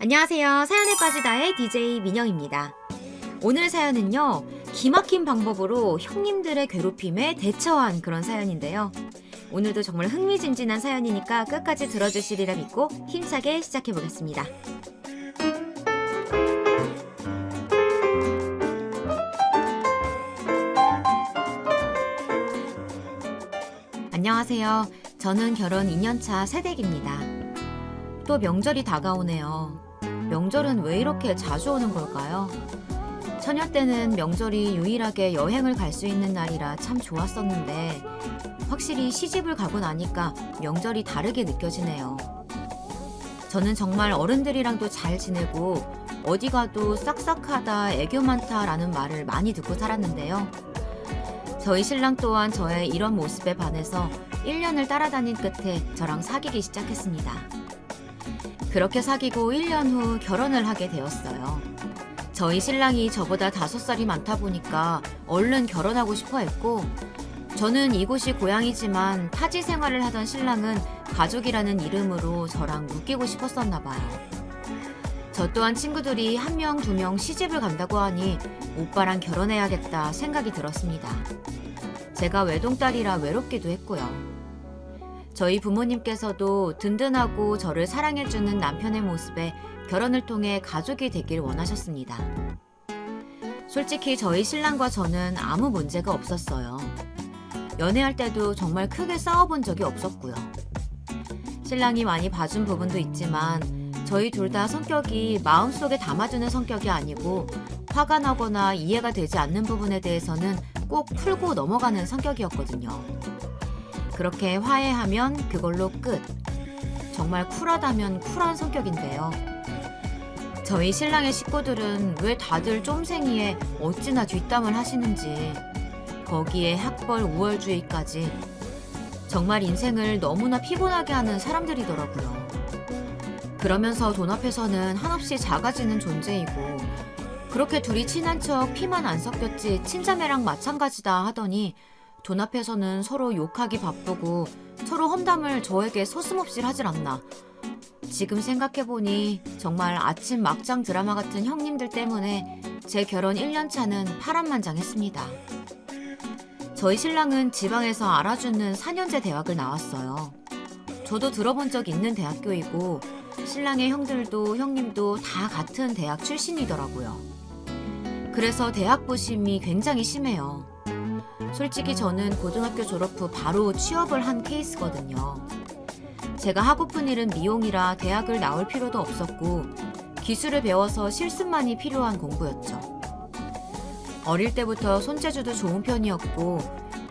안녕하세요. 사연에 빠지다의 DJ 민영입니다. 오늘 사연은요, 기막힌 방법으로 형님들의 괴롭힘에 대처한 그런 사연인데요. 오늘도 정말 흥미진진한 사연이니까 끝까지 들어주시리라 믿고 힘차게 시작해보겠습니다. 안녕하세요. 저는 결혼 2년차 새댁입니다. 또 명절이 다가오네요. 명절은 왜 이렇게 자주 오는 걸까요? 처녀 때는 명절이 유일하게 여행을 갈 수 있는 날이라 참 좋았었는데 확실히 시집을 가고 나니까 명절이 다르게 느껴지네요. 저는 정말 어른들이랑도 잘 지내고 어디 가도 싹싹하다, 애교 많다라는 말을 많이 듣고 살았는데요. 저희 신랑 또한 저의 이런 모습에 반해서 1년을 따라다닌 끝에 저랑 사귀기 시작했습니다. 그렇게 사귀고 1년 후 결혼을 하게 되었어요. 저희 신랑이 저보다 5살이 많다 보니까 얼른 결혼하고 싶어 했고, 저는 이곳이 고향이지만 타지 생활을 하던 신랑은 가족이라는 이름으로 저랑 묶이고 싶었었나 봐요. 저 또한 친구들이 1명, 2명 시집을 간다고 하니 오빠랑 결혼해야겠다 생각이 들었습니다. 제가 외동딸이라 외롭기도 했고요. 저희 부모님께서도 든든하고 저를 사랑해주는 남편의 모습에 결혼을 통해 가족이 되길 원하셨습니다. 솔직히 저희 신랑과 저는 아무 문제가 없었어요. 연애할 때도 정말 크게 싸워본 적이 없었고요. 신랑이 많이 봐준 부분도 있지만 저희 둘 다 성격이 마음속에 담아두는 성격이 아니고 화가 나거나 이해가 되지 않는 부분에 대해서는 꼭 풀고 넘어가는 성격이었거든요. 그렇게 화해하면 그걸로 끝. 정말 쿨하다면 쿨한 성격인데요. 저희 신랑의 식구들은 왜 다들 쫌생이에 어찌나 뒷담을 하시는지, 거기에 학벌 우월주의까지 정말 인생을 너무나 피곤하게 하는 사람들이더라고요. 그러면서 돈 앞에서는 한없이 작아지는 존재이고, 그렇게 둘이 친한 척 피만 안 섞였지 친자매랑 마찬가지다 하더니 돈 앞에서는 서로 욕하기 바쁘고 서로 험담을 저에게 서슴없이 하질 않나. 지금 생각해보니 정말 아침 막장 드라마 같은 형님들 때문에 제 결혼 1년차는 파란만장했습니다. 저희 신랑은 지방에서 알아주는 4년제 대학을 나왔어요. 저도 들어본 적 있는 대학교이고 신랑의 형들도 형님도 다 같은 대학 출신이더라고요. 그래서 대학 부심이 굉장히 심해요. 솔직히 저는 고등학교 졸업 후 바로 취업을 한 케이스거든요. 제가 하고픈 일은 미용이라 대학을 나올 필요도 없었고 기술을 배워서 실습만이 필요한 공부였죠. 어릴 때부터 손재주도 좋은 편이었고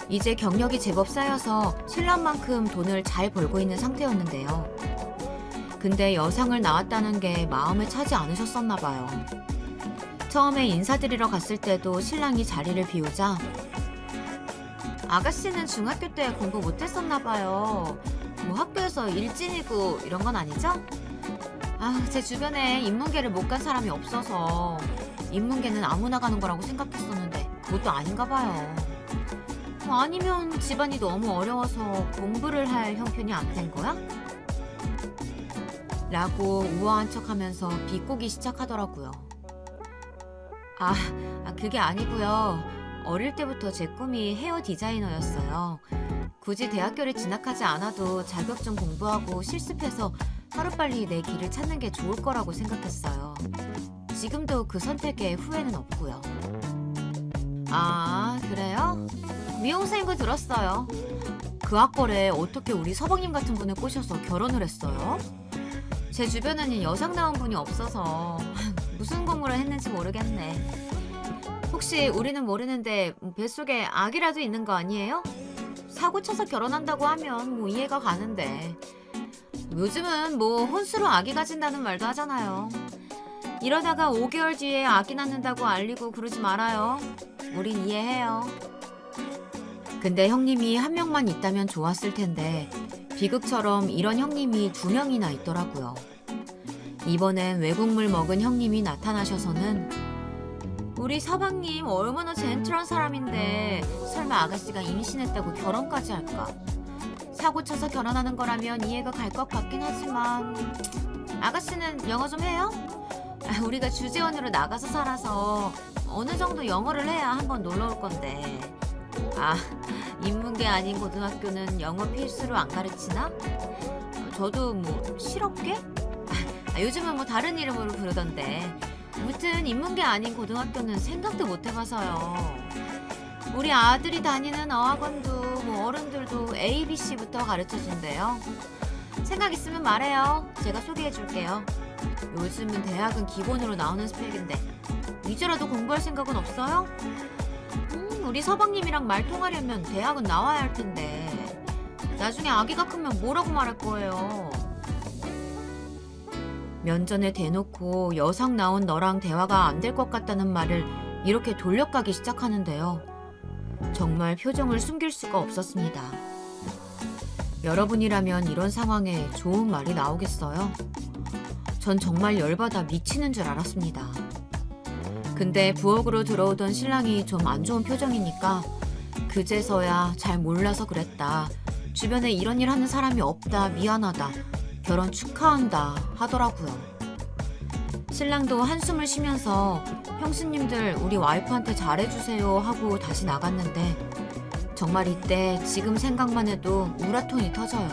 이제 경력이 제법 쌓여서 신랑만큼 돈을 잘 벌고 있는 상태였는데요. 근데 여상을 낳았다는 게 마음에 차지 않으셨었나 봐요. 처음에 인사드리러 갔을 때도 신랑이 자리를 비우자 아가씨는 중학교 때 공부 못했었나 봐요. 뭐 학교에서 일진이고 이런 건 아니죠? 제 주변에 인문계를 못 간 사람이 없어서 인문계는 아무나 가는 거라고 생각했었는데 그것도 아닌가 봐요. 아니면 집안이 너무 어려워서 공부를 할 형편이 안 된 거야? 라고 우아한 척하면서 비꼬기 시작하더라고요. 그게 아니고요. 어릴 때부터 제 꿈이 헤어 디자이너였어요. 굳이 대학교를 진학하지 않아도 자격증 공부하고 실습해서 하루빨리 내 길을 찾는 게 좋을 거라고 생각했어요. 지금도 그 선택에 후회는 없고요. 그래요? 미용사인 거 들었어요. 그 학벌에 어떻게 우리 서방님 같은 분을 꼬셔서 결혼을 했어요? 제 주변에는 여상 나온 분이 없어서 무슨 공부를 했는지 모르겠네. 혹시 우리는 모르는데 뱃속에 아기라도 있는 거 아니에요? 사고 쳐서 결혼한다고 하면 이해가 가는데 요즘은 혼수로 아기 가진다는 말도 하잖아요. 이러다가 5개월 뒤에 아기 낳는다고 알리고 그러지 말아요. 우린 이해해요. 근데 형님이 1명만 있다면 좋았을 텐데 비극처럼 이런 형님이 2명이나 있더라고요. 이번엔 외국물 먹은 형님이 나타나셔서는 우리 서방님 얼마나 젠틀한 사람인데 설마 아가씨가 임신했다고 결혼까지 할까? 사고 쳐서 결혼하는 거라면 이해가 갈 것 같긴 하지만 아가씨는 영어 좀 해요? 우리가 주재원으로 나가서 살아서 어느 정도 영어를 해야 한번 놀러 올 건데. 아, 인문계 아닌 고등학교는 영어 필수로 안 가르치나? 저도 뭐 실업계? 요즘은 뭐 다른 이름으로 부르던데. 아무튼 인문계 아닌 고등학교는 생각도 못 해봐서요. 우리 아들이 다니는 어학원도 뭐 어른들도 ABC부터 가르쳐준대요. 생각 있으면 말해요. 제가 소개해줄게요. 요즘은 대학은 기본으로 나오는 스펙인데 이제라도 공부할 생각은 없어요? 우리 서방님이랑 말 통하려면 대학은 나와야 할 텐데 나중에 아기가 크면 뭐라고 말할 거예요? 면전에 대놓고 여상 나온 너랑 대화가 안 될 것 같다는 말을 이렇게 돌려까기 시작하는데요. 정말 표정을 숨길 수가 없었습니다. 여러분이라면 이런 상황에 좋은 말이 나오겠어요? 전 정말 열받아 미치는 줄 알았습니다. 근데 부엌으로 들어오던 신랑이 좀 안 좋은 표정이니까 그제서야 잘 몰라서 그랬다. 주변에 이런 일 하는 사람이 없다. 미안하다. 결혼 축하한다 하더라고요. 신랑도 한숨을 쉬면서 형수님들 우리 와이프한테 잘해주세요 하고 다시 나갔는데 정말 이때 지금 생각만 해도 우라통이 터져요.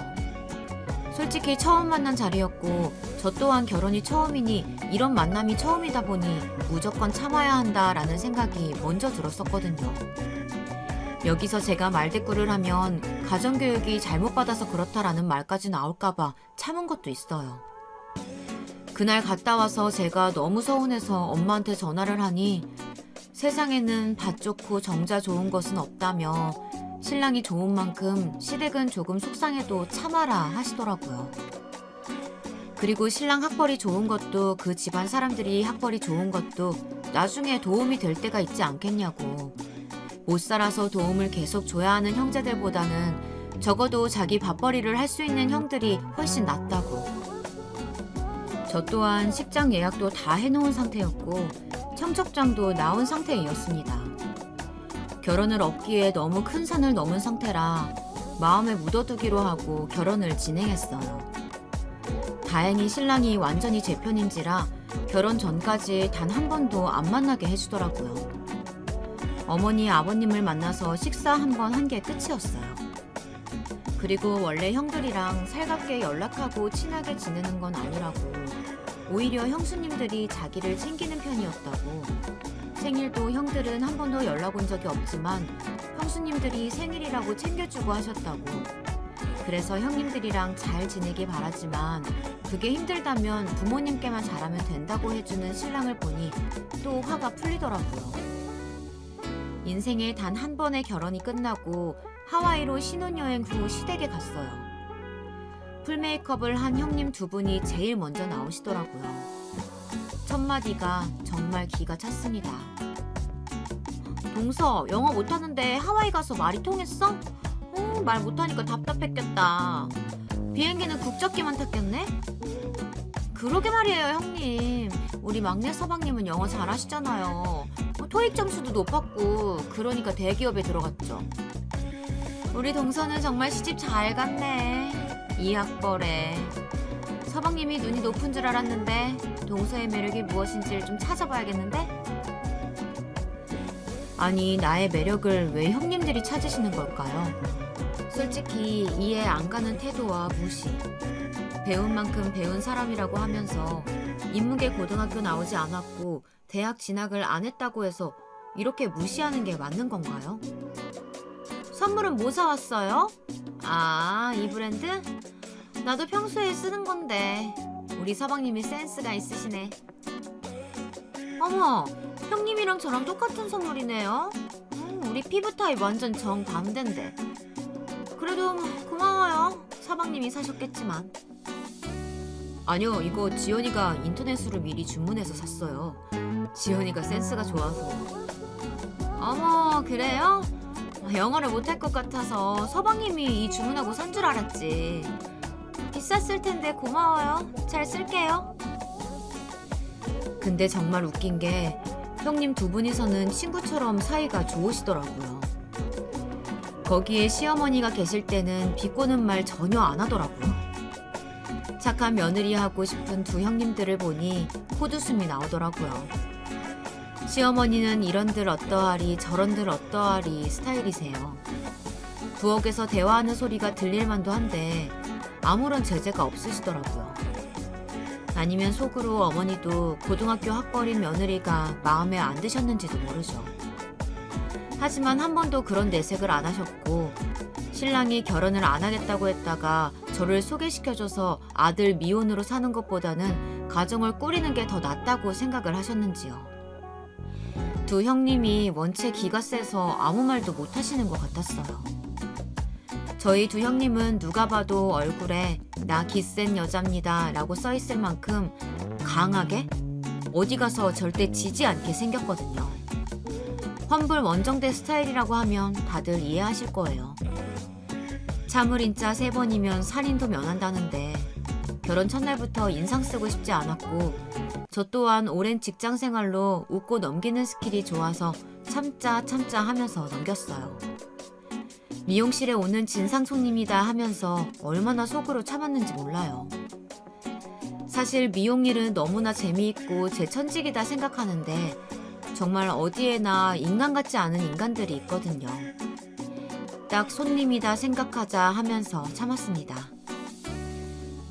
솔직히 처음 만난 자리였고 저 또한 결혼이 처음이니 이런 만남이 처음이다 보니 무조건 참아야 한다라는 생각이 먼저 들었었거든요. 여기서 제가 말대꾸를 하면 가정교육이 잘못 받아서 그렇다라는 말까지 나올까봐 참은 것도 있어요. 그날 갔다 와서 제가 너무 서운해서 엄마한테 전화를 하니 세상에는 밭 좋고 정자 좋은 것은 없다며 신랑이 좋은 만큼 시댁은 조금 속상해도 참아라 하시더라고요. 그리고 신랑 학벌이 좋은 것도 그 집안 사람들이 학벌이 좋은 것도 나중에 도움이 될 때가 있지 않겠냐고. 못 살아서 도움을 계속 줘야 하는 형제들보다는 적어도 자기 밥벌이를 할 수 있는 형들이 훨씬 낫다고. 저 또한 식장 예약도 다 해놓은 상태였고 청첩장도 나온 상태이었습니다. 결혼을 업기에 너무 큰 산을 넘은 상태라 마음에 묻어두기로 하고 결혼을 진행했어요. 다행히 신랑이 완전히 제 편인지라 결혼 전까지 단 한 번도 안 만나게 해주더라고요. 어머니, 아버님을 만나서 식사 한 번 한 게 끝이었어요. 그리고 원래 형들이랑 살갑게 연락하고 친하게 지내는 건 아니라고 오히려 형수님들이 자기를 챙기는 편이었다고. 생일도 형들은 한 번도 연락 온 적이 없지만 형수님들이 생일이라고 챙겨주고 하셨다고. 그래서 형님들이랑 잘 지내길 바라지만 그게 힘들다면 부모님께만 잘하면 된다고 해주는 신랑을 보니 또 화가 풀리더라고요. 인생에 단 한 번의 결혼이 끝나고 하와이로 신혼여행 후 시댁에 갔어요. 풀메이크업을 한 형님 두 분이 제일 먼저 나오시더라고요. 첫 마디가 정말 기가 찼습니다. 동서, 영어 못하는데 하와이 가서 말이 통했어? 말 못하니까 답답했겠다. 비행기는 국적기만 탔겠네? 그러게 말이에요, 형님. 우리 막내 서방님은 영어 잘하시잖아요. 토익 점수도 높았고 그러니까 대기업에 들어갔죠. 우리 동서는 정말 시집 잘 갔네. 이 학벌에. 서방님이 눈이 높은 줄 알았는데 동서의 매력이 무엇인지를 좀 찾아봐야겠는데? 아니, 나의 매력을 왜 형님들이 찾으시는 걸까요? 솔직히 이해 안 가는 태도와 무시. 배운 만큼 배운 사람이라고 하면서 인문계 고등학교 나오지 않았고 대학 진학을 안 했다고 해서 이렇게 무시하는 게 맞는 건가요? 선물은 뭐 사왔어요? 아, 이 브랜드? 나도 평소에 쓰는 건데. 우리 서방님이 센스가 있으시네. 어머, 형님이랑 저랑 똑같은 선물이네요. 우리 피부 타입 완전 정반대인데. 그래도 고마워요. 서방님이 사셨겠지만. 아니요, 이거 지연이가 인터넷으로 미리 주문해서 샀어요. 지연이가 센스가 좋아서. 어머, 그래요? 영어를 못할 것 같아서 서방님이 이 주문하고 산 줄 알았지. 비쌌을 텐데 고마워요. 잘 쓸게요. 근데 정말 웃긴 게 형님 두 분이서는 친구처럼 사이가 좋으시더라고요. 거기에 시어머니가 계실 때는 비꼬는 말 전혀 안 하더라고요. 착한 며느리 하고 싶은 두 형님들을 보니 코웃음이 나오더라고요. 시어머니는 이런들 어떠하리 저런들 어떠하리 스타일이세요. 부엌에서 대화하는 소리가 들릴 만도 한데 아무런 제재가 없으시더라고요. 아니면 속으로 어머니도 고등학교 학벌인 며느리가 마음에 안 드셨는지도 모르죠. 하지만 한 번도 그런 내색을 안 하셨고 신랑이 결혼을 안 하겠다고 했다가 저를 소개시켜줘서 아들 미혼으로 사는 것보다는 가정을 꾸리는 게 더 낫다고 생각을 하셨는지요. 두 형님이 원체 기가 세서 아무 말도 못 하시는 것 같았어요. 저희 두 형님은 누가 봐도 얼굴에 나 기센 여자입니다 라고 써있을 만큼 강하게 어디 가서 절대 지지 않게 생겼거든요. 환불 원정대 스타일이라고 하면 다들 이해하실 거예요. 차물인자 3번이면 살인도 면한다는데 결혼 첫날부터 인상 쓰고 싶지 않았고 저 또한 오랜 직장 생활로 웃고 넘기는 스킬이 좋아서 참자 하면서 넘겼어요. 미용실에 오는 진상 손님이다 하면서 얼마나 속으로 참았는지 몰라요. 사실 미용 일은 너무나 재미있고 제 천직이다 생각하는데 정말 어디에나 인간 같지 않은 인간들이 있거든요. 딱 손님이다 생각하자 하면서 참았습니다.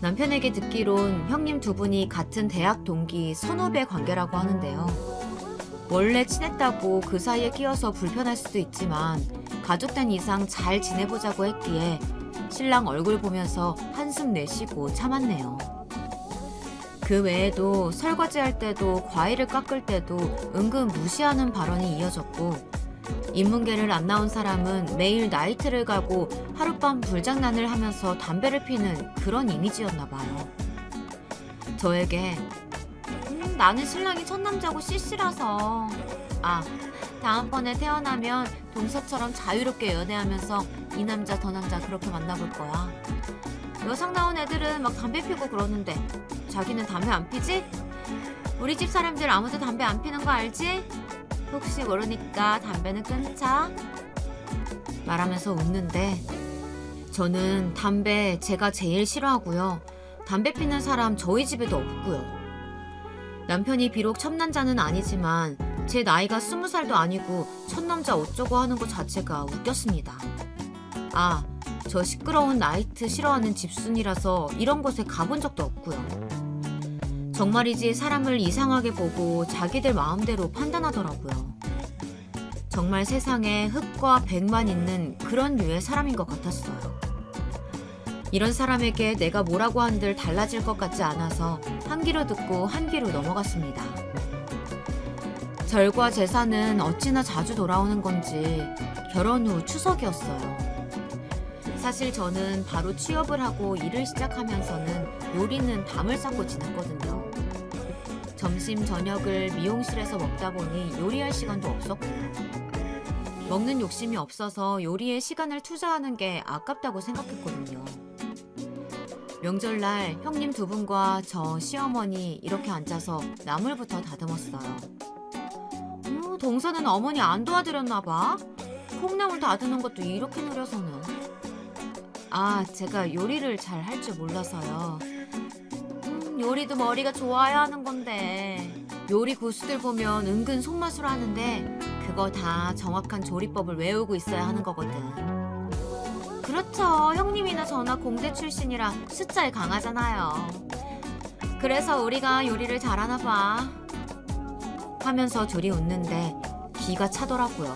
남편에게 듣기론 형님 두 분이 같은 대학 동기 선후배 관계라고 하는데요. 원래 친했다고 그 사이에 끼어서 불편할 수도 있지만 가족된 이상 잘 지내보자고 했기에 신랑 얼굴 보면서 한숨 내쉬고 참았네요. 그 외에도 설거지할 때도 과일을 깎을 때도 은근 무시하는 발언이 이어졌고 인문계를 안 나온 사람은 매일 나이트를 가고 하룻밤 불장난을 하면서 담배를 피는 그런 이미지였나 봐요. 저에게 나는 신랑이 첫 남자고 CC라서 다음번에 태어나면 동서처럼 자유롭게 연애하면서 이 남자 저 남자 그렇게 만나볼 거야. 여상 나온 애들은 막 담배 피고 그러는데 자기는 담배 안 피지? 우리 집 사람들 아무도 담배 안 피는 거 알지? 혹시 모르니까 담배는 끊자. 말하면서 웃는데 저는 담배 제가 제일 싫어하고요. 담배 피는 사람 저희 집에도 없고요. 남편이 비록 첩남자는 아니지만 제 나이가 20살도 아니고 첫남자 어쩌고 하는 것 자체가 웃겼습니다. 저 시끄러운 나이트 싫어하는 집순이라서 이런 곳에 가본 적도 없고요. 정말이지 사람을 이상하게 보고 자기들 마음대로 판단하더라고요. 정말 세상에 흑과 백만 있는 그런 류의 사람인 것 같았어요. 이런 사람에게 내가 뭐라고 한들 달라질 것 같지 않아서 한 귀로 듣고 한 귀로 넘어갔습니다. 절과 제사는 어찌나 자주 돌아오는 건지 결혼 후 추석이었어요. 사실 저는 바로 취업을 하고 일을 시작하면서는 요리는 담을 쌓고 지냈거든요. 점심, 저녁을 미용실에서 먹다 보니 요리할 시간도 없었고요. 먹는 욕심이 없어서 요리에 시간을 투자하는 게 아깝다고 생각했거든요. 명절날 형님 두 분과 저 시어머니 이렇게 앉아서 나물부터 다듬었어요. 동서는 어머니 안 도와드렸나 봐. 콩나물 다듬는 것도 이렇게 느려서는. 제가 요리를 잘 할 줄 몰라서요. 요리도 머리가 좋아야 하는 건데 요리 고수들 보면 은근 손맛으로 하는데 그거 다 정확한 조리법을 외우고 있어야 하는 거거든. 그렇죠. 형님이나 저나 공대 출신이라 숫자에 강하잖아요. 그래서 우리가 요리를 잘하나 봐. 하면서 둘이 웃는데 기가 차더라고요.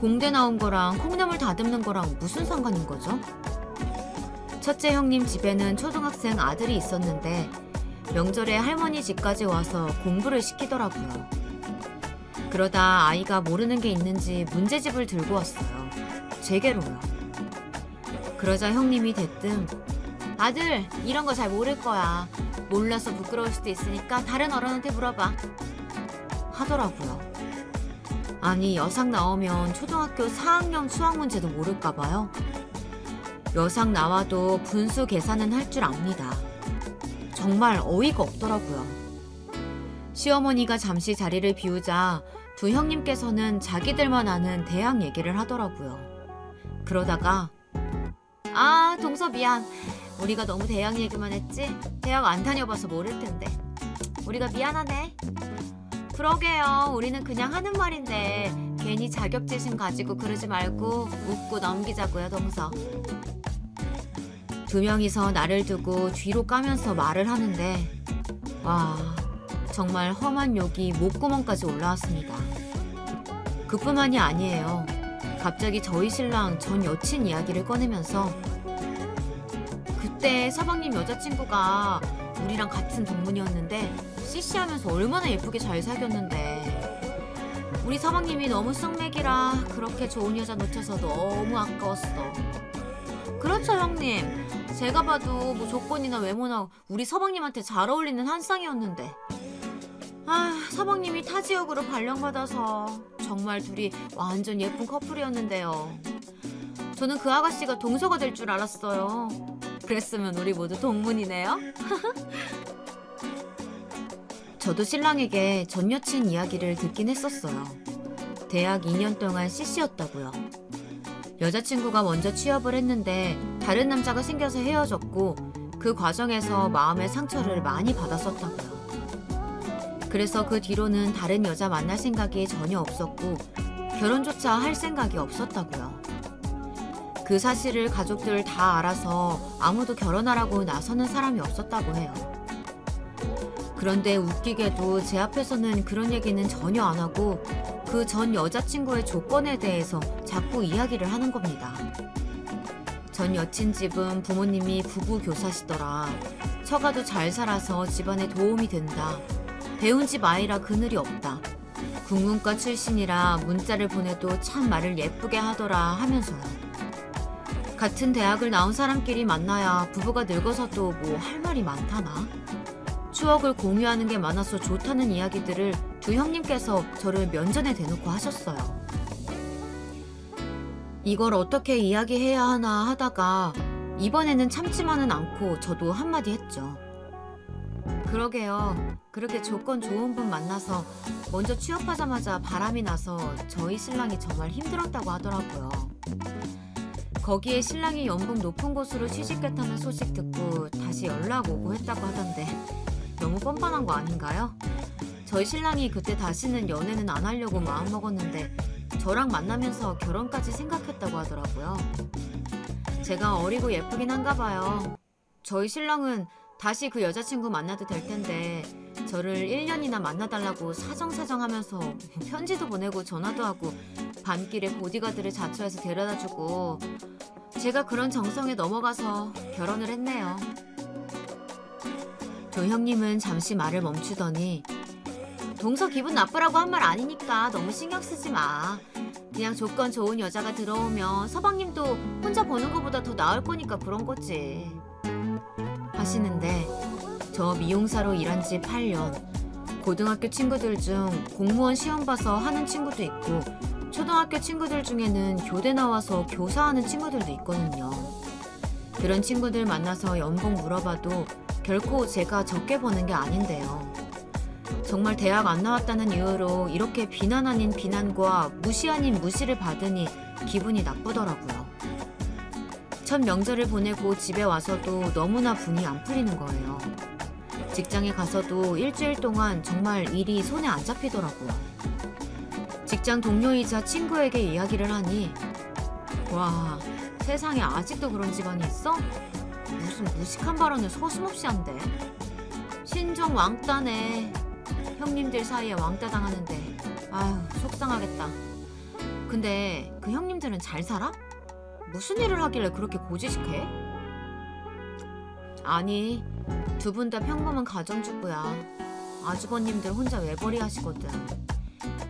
공대 나온 거랑 콩나물 다듬는 거랑 무슨 상관인 거죠? 첫째 형님 집에는 초등학생 아들이 있었는데 명절에 할머니 집까지 와서 공부를 시키더라고요. 그러다 아이가 모르는 게 있는지 문제집을 들고 왔어요. 제게로요. 그러자 형님이 대뜸 아들 이런 거 잘 모를 거야. 몰라서 부끄러울 수도 있으니까 다른 어른한테 물어봐. 하더라고요. 아니 여상 나오면 초등학교 4학년 수학 문제도 모를까 봐요. 여상 나와도 분수 계산은 할 줄 압니다. 정말 어이가 없더라고요. 시어머니가 잠시 자리를 비우자 두 형님께서는 자기들만 아는 대학 얘기를 하더라고요. 그러다가 아, 동서 미안. 우리가 너무 대학 얘기만 했지? 대학 안 다녀봐서 모를 텐데. 우리가 미안하네. 그러게요. 우리는 그냥 하는 말인데 괜히 자격지심 가지고 그러지 말고 웃고 넘기자고요, 동서. 두 명이서 나를 두고 뒤로 까면서 말을 하는데 와, 정말 험한 욕이 목구멍까지 올라왔습니다. 그뿐만이 아니에요. 갑자기 저희 신랑 전 여친 이야기를 꺼내면서 그때 서방님 여자친구가 우리랑 같은 동문이었는데 CC하면서 얼마나 예쁘게 잘 사귀었는데 우리 서방님이 너무 쑥맥이라 그렇게 좋은 여자 놓쳐서 너무 아까웠어. 그렇죠, 형님. 제가 봐도 뭐 조건이나 외모나 우리 서방님한테 잘 어울리는 한 쌍이었는데 아, 서방님이 타 지역으로 발령받아서 정말 둘이 완전 예쁜 커플이었는데요. 저는 그 아가씨가 동서가 될 줄 알았어요. 그랬으면 우리 모두 동문이네요. 저도 신랑에게 전 여친 이야기를 듣긴 했었어요. 대학 2년 동안 CC였다고요. 여자친구가 먼저 취업을 했는데 다른 남자가 생겨서 헤어졌고 그 과정에서 마음의 상처를 많이 받았었다고요. 그래서 그 뒤로는 다른 여자 만날 생각이 전혀 없었고 결혼조차 할 생각이 없었다고요. 그 사실을 가족들 다 알아서 아무도 결혼하라고 나서는 사람이 없었다고 해요. 그런데 웃기게도 제 앞에서는 그런 얘기는 전혀 안 하고 그 전 여자친구의 조건에 대해서 자꾸 이야기를 하는 겁니다. 전 여친 집은 부모님이 부부 교사시더라. 처가도 잘 살아서 집안에 도움이 된다. 배운 집 아이라 그늘이 없다. 국문과 출신이라 문자를 보내도 참 말을 예쁘게 하더라 하면서요. 같은 대학을 나온 사람끼리 만나야 부부가 늙어서도 뭐 할 말이 많다나? 추억을 공유하는 게 많아서 좋다는 이야기들을 두 형님께서 저를 면전에 대놓고 하셨어요. 이걸 어떻게 이야기해야 하나 하다가 이번에는 참지만은 않고 저도 한마디 했죠. 그러게요. 그렇게 조건 좋은 분 만나서 먼저 취업하자마자 바람이 나서 저희 신랑이 정말 힘들었다고 하더라고요. 거기에 신랑이 연봉 높은 곳으로 취직했다는 소식 듣고 다시 연락 오고 했다고 하던데 너무 뻔뻔한 거 아닌가요? 저희 신랑이 그때 다시는 연애는 안 하려고 마음먹었는데 저랑 만나면서 결혼까지 생각했다고 하더라고요. 제가 어리고 예쁘긴 한가 봐요. 저희 신랑은 다시 그 여자친구 만나도 될 텐데 저를 1년이나 만나달라고 사정사정하면서 편지도 보내고 전화도 하고 밤길에 보디가드를 자처해서 데려다주고 제가 그런 정성에 넘어가서 결혼을 했네요. 조 형님은 잠시 말을 멈추더니 동서 기분 나쁘라고 한 말 아니니까 너무 신경 쓰지 마. 그냥 조건 좋은 여자가 들어오면 서방님도 혼자 버는 것보다 더 나을 거니까 그런 거지. 하시는데 저 미용사로 일한 지 8년. 고등학교 친구들 중 공무원 시험 봐서 하는 친구도 있고 초등학교 친구들 중에는 교대 나와서 교사하는 친구들도 있거든요. 그런 친구들 만나서 연봉 물어봐도 결코 제가 적게 버는 게 아닌데요. 정말 대학 안 나왔다는 이유로 이렇게 비난 아닌 비난과 무시 아닌 무시를 받으니 기분이 나쁘더라고요. 첫 명절을 보내고 집에 와서도 너무나 분이 안 풀리는 거예요. 직장에 가서도 일주일 동안 정말 일이 손에 안 잡히더라고요. 직장 동료이자 친구에게 이야기를 하니 와, 세상에 아직도 그런 집안이 있어? 무슨 무식한 발언을 서슴없이 한대. 신종 왕따네. 형님들 사이에 왕따 당하는데 아휴 속상하겠다. 근데 그 형님들은 잘 살아? 무슨 일을 하길래 그렇게 고지식해? 아니, 두 분 다 평범한 가정주부야. 아주버님들 혼자 외벌이 하시거든.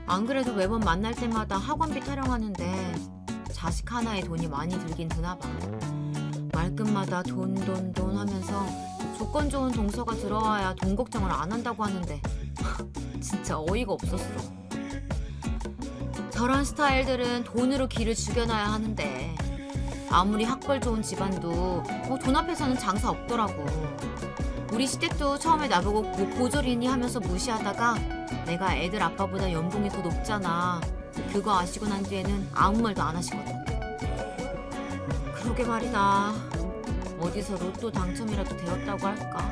안 그래도 매번 만날 때마다 학원비 타령하는데 자식 하나에 돈이 많이 들긴 드나봐. 말끝마다 돈 하면서 조건 좋은 동서가 들어와야 돈 걱정을 안 한다고 하는데 진짜 어이가 없었어. 저런 스타일들은 돈으로 기를 죽여놔야 하는데 아무리 학벌 좋은 집안도 돈 앞에서는 장사 없더라고. 우리 시댁도 처음에 나보고 뭐 보조리니 하면서 무시하다가 내가 애들 아빠보다 연봉이 더 높잖아. 그거 아시고 난 뒤에는 아무 말도 안 하시거든. 그러게 말이다. 어디서 로또 당첨이라도 되었다고 할까?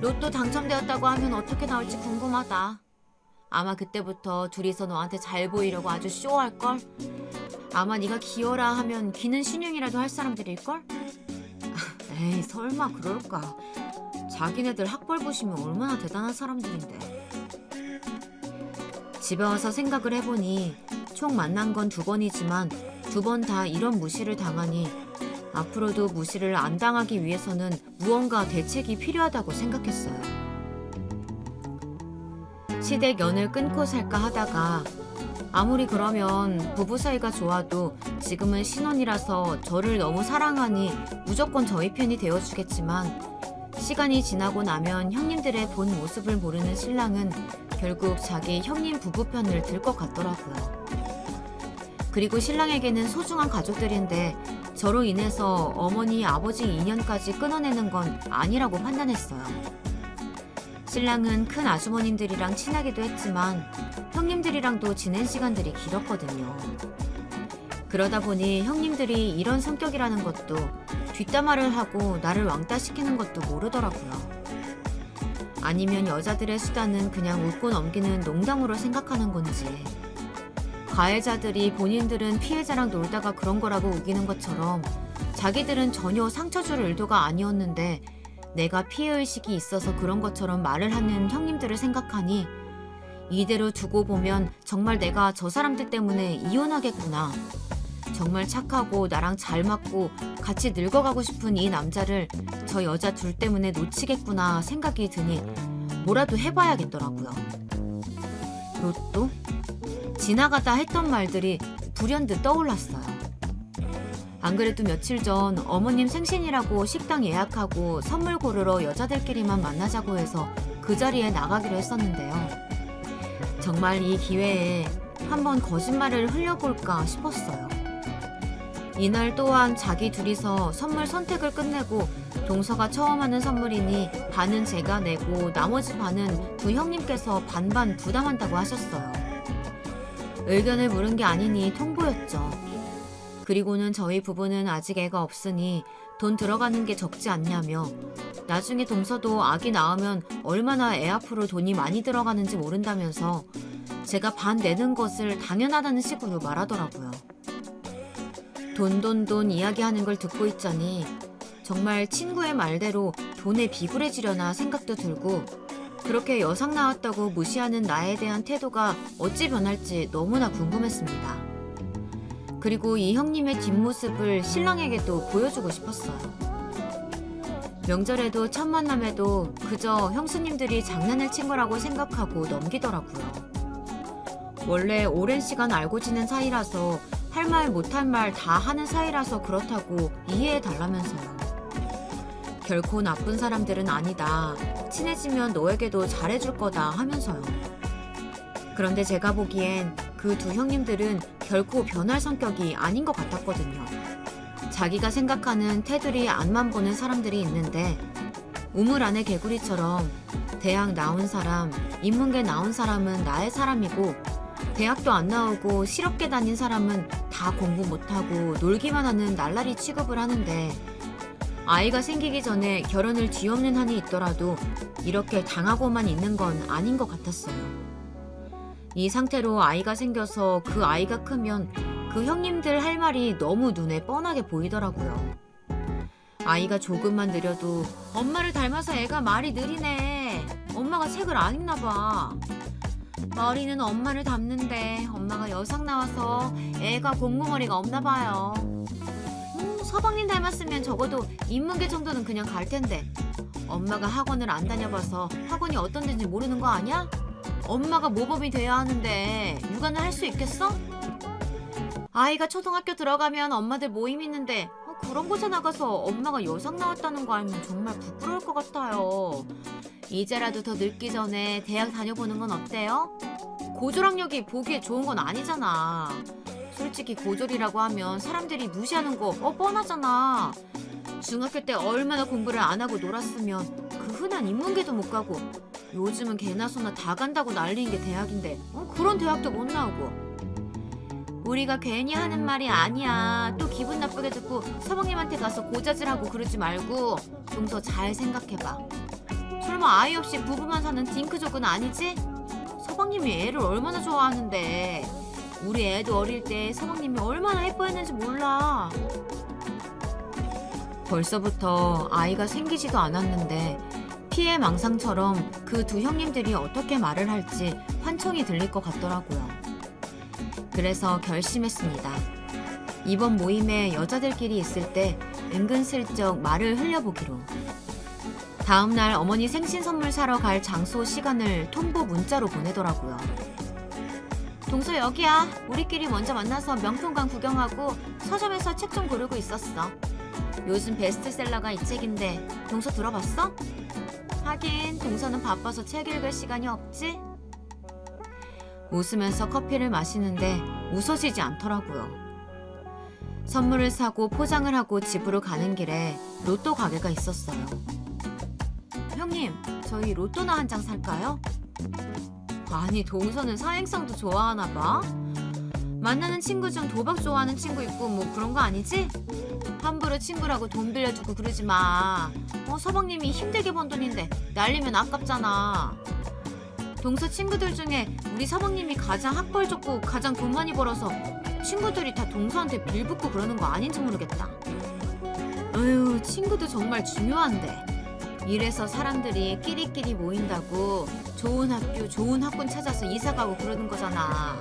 로또 당첨되었다고 하면 어떻게 나올지 궁금하다. 아마 그때부터 둘이서 너한테 잘 보이려고 아주 쇼할걸? 아마 네가 기어라 하면 기는 신용이라도 할 사람들일걸? 에이, 설마 그럴까? 자기네들 학벌 보시면 얼마나 대단한 사람들인데. 집에 와서 생각을 해보니 총 만난 건 2번이지만 2번 다 이런 무시를 당하니 앞으로도 무시를 안 당하기 위해서는 무언가 대책이 필요하다고 생각했어요. 시댁 연을 끊고 살까 하다가 아무리 그러면 부부 사이가 좋아도 지금은 신혼이라서 저를 너무 사랑하니 무조건 저희 편이 되어주겠지만 시간이 지나고 나면 형님들의 본 모습을 모르는 신랑은 결국 자기 형님 부부 편을 들 것 같더라고요. 그리고 신랑에게는 소중한 가족들인데 저로 인해서 어머니, 아버지 인연까지 끊어내는 건 아니라고 판단했어요. 신랑은 큰 아주머님들이랑 친하기도 했지만 형님들이랑도 지낸 시간들이 길었거든요. 그러다 보니 형님들이 이런 성격이라는 것도 뒷담화를 하고 나를 왕따시키는 것도 모르더라고요. 아니면 여자들의 수다는 그냥 웃고 넘기는 농담으로 생각하는 건지, 가해자들이 본인들은 피해자랑 놀다가 그런 거라고 우기는 것처럼 자기들은 전혀 상처 줄 의도가 아니었는데 내가 피해의식이 있어서 그런 것처럼 말을 하는 형님들을 생각하니 이대로 두고 보면 정말 내가 저 사람들 때문에 이혼하겠구나. 정말 착하고 나랑 잘 맞고 같이 늙어가고 싶은 이 남자를 저 여자 둘 때문에 놓치겠구나 생각이 드니 뭐라도 해봐야겠더라고요. 로또? 지나가다 했던 말들이 불현듯 떠올랐어요. 안 그래도 며칠 전 어머님 생신이라고 식당 예약하고 선물 고르러 여자들끼리만 만나자고 해서 그 자리에 나가기로 했었는데요. 정말 이 기회에 한번 거짓말을 흘려볼까 싶었어요. 이날 또한 자기 둘이서 선물 선택을 끝내고 동서가 처음 하는 선물이니 반은 제가 내고 나머지 반은 두 형님께서 반반 부담한다고 하셨어요. 의견을 물은 게 아니니 통보였죠. 그리고는 저희 부부는 아직 애가 없으니 돈 들어가는 게 적지 않냐며 나중에 동서도 아기 낳으면 얼마나 애 앞으로 돈이 많이 들어가는지 모른다면서 제가 반 내는 것을 당연하다는 식으로 말하더라고요. 돈 이야기하는 걸 듣고 있자니 정말 친구의 말대로 돈에 비굴해지려나 생각도 들고 그렇게 여상 나왔다고 무시하는 나에 대한 태도가 어찌 변할지 너무나 궁금했습니다. 그리고 이 형님의 뒷모습을 신랑에게도 보여주고 싶었어요. 명절에도 첫 만남에도 그저 형수님들이 장난을 친 거라고 생각하고 넘기더라고요. 원래 오랜 시간 알고 지낸 사이라서 할 말 못할 말 다 하는 사이라서 그렇다고 이해해 달라면서요. 결코 나쁜 사람들은 아니다. 친해지면 너에게도 잘해줄 거다 하면서요. 그런데 제가 보기엔 그 두 형님들은 결코 변할 성격이 아닌 것 같았거든요. 자기가 생각하는 테두리 안만 보는 사람들이 있는데 우물 안의 개구리처럼 대학 나온 사람, 인문계 나온 사람은 나의 사람이고 대학도 안 나오고 실업계 다닌 사람은 다 공부 못하고 놀기만 하는 날라리 취급을 하는데 아이가 생기기 전에 결혼을 뒤엎는 한이 있더라도 이렇게 당하고만 있는 건 아닌 것 같았어요. 이 상태로 아이가 생겨서 그 아이가 크면 그 형님들 할 말이 너무 눈에 뻔하게 보이더라고요. 아이가 조금만 느려도 엄마를 닮아서 애가 말이 느리네. 엄마가 책을 안 읽나 봐. 머리는 엄마를 닮는데 엄마가 여상 나와서 애가 공무머리가 없나 봐요. 서방님 닮았으면 적어도 인문계 정도는 그냥 갈 텐데 엄마가 학원을 안 다녀봐서 학원이 어떤 데인지 모르는 거 아니야? 엄마가 모범이 돼야 하는데 육아는 할 수 있겠어? 아이가 초등학교 들어가면 엄마들 모임 있는데 그런 곳에 나가서 엄마가 여상 나왔다는 거 알면 정말 부끄러울 것 같아요. 이제라도 더 늙기 전에 대학 다녀보는 건 어때요? 고졸학력이 보기에 좋은 건 아니잖아. 솔직히 고졸이라고 하면 사람들이 무시하는 거 뻔하잖아. 중학교 때 얼마나 공부를 안 하고 놀았으면 그 흔한 인문계도 못 가고 요즘은 개나 소나 다 간다고 난리인 게 대학인데 그런 대학도 못 나오고 우리가 괜히 하는 말이 아니야. 또 기분 나쁘게 듣고 서방님한테 가서 고자질하고 그러지 말고 동서 잘 생각해봐. 설마 아이 없이 부부만 사는 딩크족은 아니지? 서방님이 애를 얼마나 좋아하는데. 우리 애도 어릴 때 서방님이 얼마나 예뻐했는지 몰라. 벌써부터 아이가 생기지도 않았는데 피해망상처럼 그 두 형님들이 어떻게 말을 할지 환청이 들릴 것 같더라고요. 그래서 결심했습니다. 이번 모임에 여자들끼리 있을 때 은근슬쩍 말을 흘려보기로. 다음날 어머니 생신 선물 사러 갈 장소 시간을 통보 문자로 보내더라고요. 동서 여기야. 우리끼리 먼저 만나서 명품관 구경하고 서점에서 책 좀 고르고 있었어. 요즘 베스트셀러가 이 책인데 동서 들어봤어? 하긴 동서는 바빠서 책 읽을 시간이 없지? 웃으면서 커피를 마시는데 웃어지지 않더라고요. 선물을 사고 포장을 하고 집으로 가는 길에 로또 가게가 있었어요. 형님, 저희 로또나 한 장 살까요? 아니, 동서는 사행성도 좋아하나 봐. 만나는 친구 중 도박 좋아하는 친구 있고 뭐 그런 거 아니지? 함부로 친구라고 돈 빌려주고 그러지 마. 서방님이 힘들게 번 돈인데 날리면 아깝잖아. 동서 친구들 중에 우리 서방님이 가장 학벌 좋고 가장 돈 많이 벌어서 친구들이 다 동서한테 빌붙고 그러는 거 아닌지 모르겠다. 어휴, 친구도 정말 중요한데. 이래서 사람들이 끼리끼리 모인다고 좋은 학교, 좋은 학군 찾아서 이사가고 그러는 거잖아.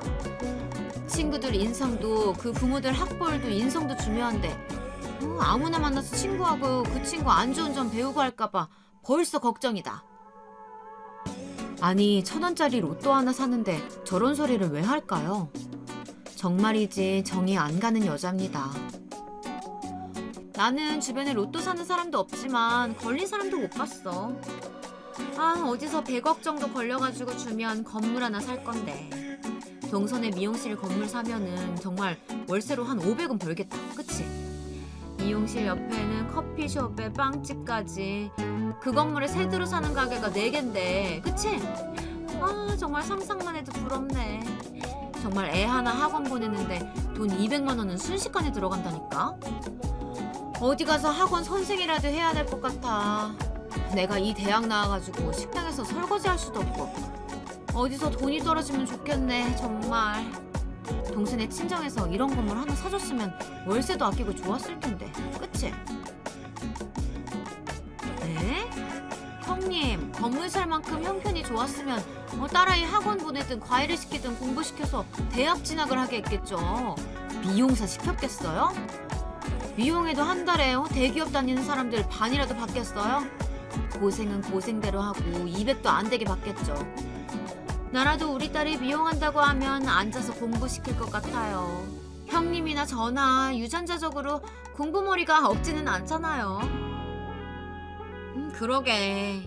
친구들 인성도 그 부모들 학벌도 인성도 중요한데 아무나 만나서 친구하고 그 친구 안 좋은 점 배우고 할까봐 벌써 걱정이다. 아니, 1,000원짜리 로또 하나 사는데 저런 소리를 왜 할까요? 정말이지 정이 안 가는 여자입니다. 나는 주변에 로또 사는 사람도 없지만 걸린 사람도 못 봤어. 어디서 100억 정도 걸려가지고 주면 건물 하나 살 건데. 동선에 미용실 건물 사면은 정말 월세로 한 500은 벌겠다. 그치? 미용실 옆에는 커피숍에 빵집까지. 그 건물에 새들어 사는 가게가 4개인데. 그치? 정말 상상만 해도 부럽네. 정말 애 하나 학원 보내는데 돈 200만 원은 순식간에 들어간다니까? 어디 가서 학원 선생이라도 해야 될 것 같아. 내가 이 대학 나와가지고 식당에서 설거지 할 수도 없고 어디서 돈이 떨어지면 좋겠네. 정말 동생네 친정에서 이런 건물 하나 사줬으면 월세도 아끼고 좋았을 텐데. 그치? 네? 형님, 건물 살 만큼 형편이 좋았으면 딸아이 학원 보내든 과외를 시키든 공부시켜서 대학 진학을 하게 했겠죠. 미용사 시켰겠어요? 미용해도 한 달에 대기업 다니는 사람들 반이라도 받겠어요? 고생은 고생대로 하고 200도 안 되게 받겠죠. 나라도 우리 딸이 미용한다고 하면 앉아서 공부시킬 것 같아요. 형님이나 저나 유전자적으로 공부머리가 없지는 않잖아요. 그러게.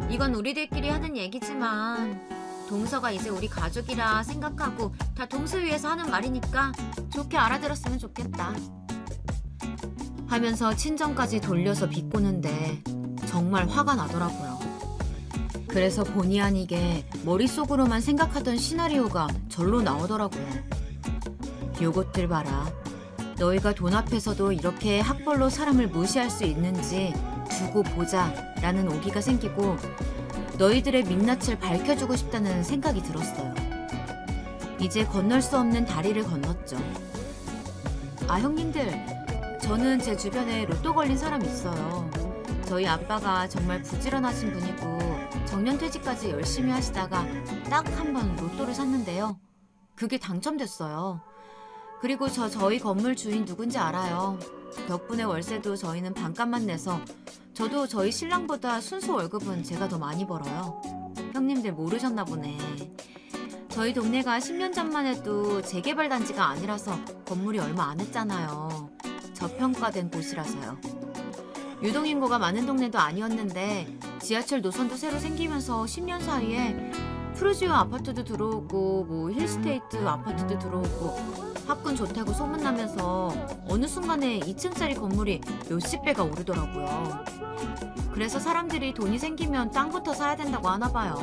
이건 우리들끼리 하는 얘기지만 동서가 이제 우리 가족이라 생각하고 다 동서 위해서 하는 말이니까 좋게 알아들었으면 좋겠다. 하면서 친정까지 돌려서 비꼬는데 정말 화가 나더라고요. 그래서 본의 아니게 머릿속으로만 생각하던 시나리오가 절로 나오더라고요. 요것들 봐라. 너희가 돈 앞에서도 이렇게 학벌로 사람을 무시할 수 있는지 두고 보자 라는 오기가 생기고 너희들의 민낯을 밝혀주고 싶다는 생각이 들었어요. 이제 건널 수 없는 다리를 건넜죠. 형님들, 저는 제 주변에 로또 걸린 사람 있어요. 저희 아빠가 정말 부지런하신 분이고 정년퇴직까지 열심히 하시다가 딱 한 번 로또를 샀는데요. 그게 당첨됐어요. 그리고 저희 건물 주인 누군지 알아요. 덕분에 월세도 저희는 반값만 내서 저도 저희 신랑보다 순수 월급은 제가 더 많이 벌어요. 형님들 모르셨나 보네. 저희 동네가 10년 전만 해도 재개발 단지가 아니라서 건물이 얼마 안 했잖아요. 저평가된 곳이라서요. 유동인구가 많은 동네도 아니었는데 지하철 노선도 새로 생기면서 10년 사이에 푸르지오 아파트도 들어오고 힐스테이트 아파트도 들어오고 학군 좋다고 소문나면서 어느 순간에 2층짜리 건물이 몇십 배가 오르더라고요. 그래서 사람들이 돈이 생기면 땅부터 사야 된다고 하나 봐요.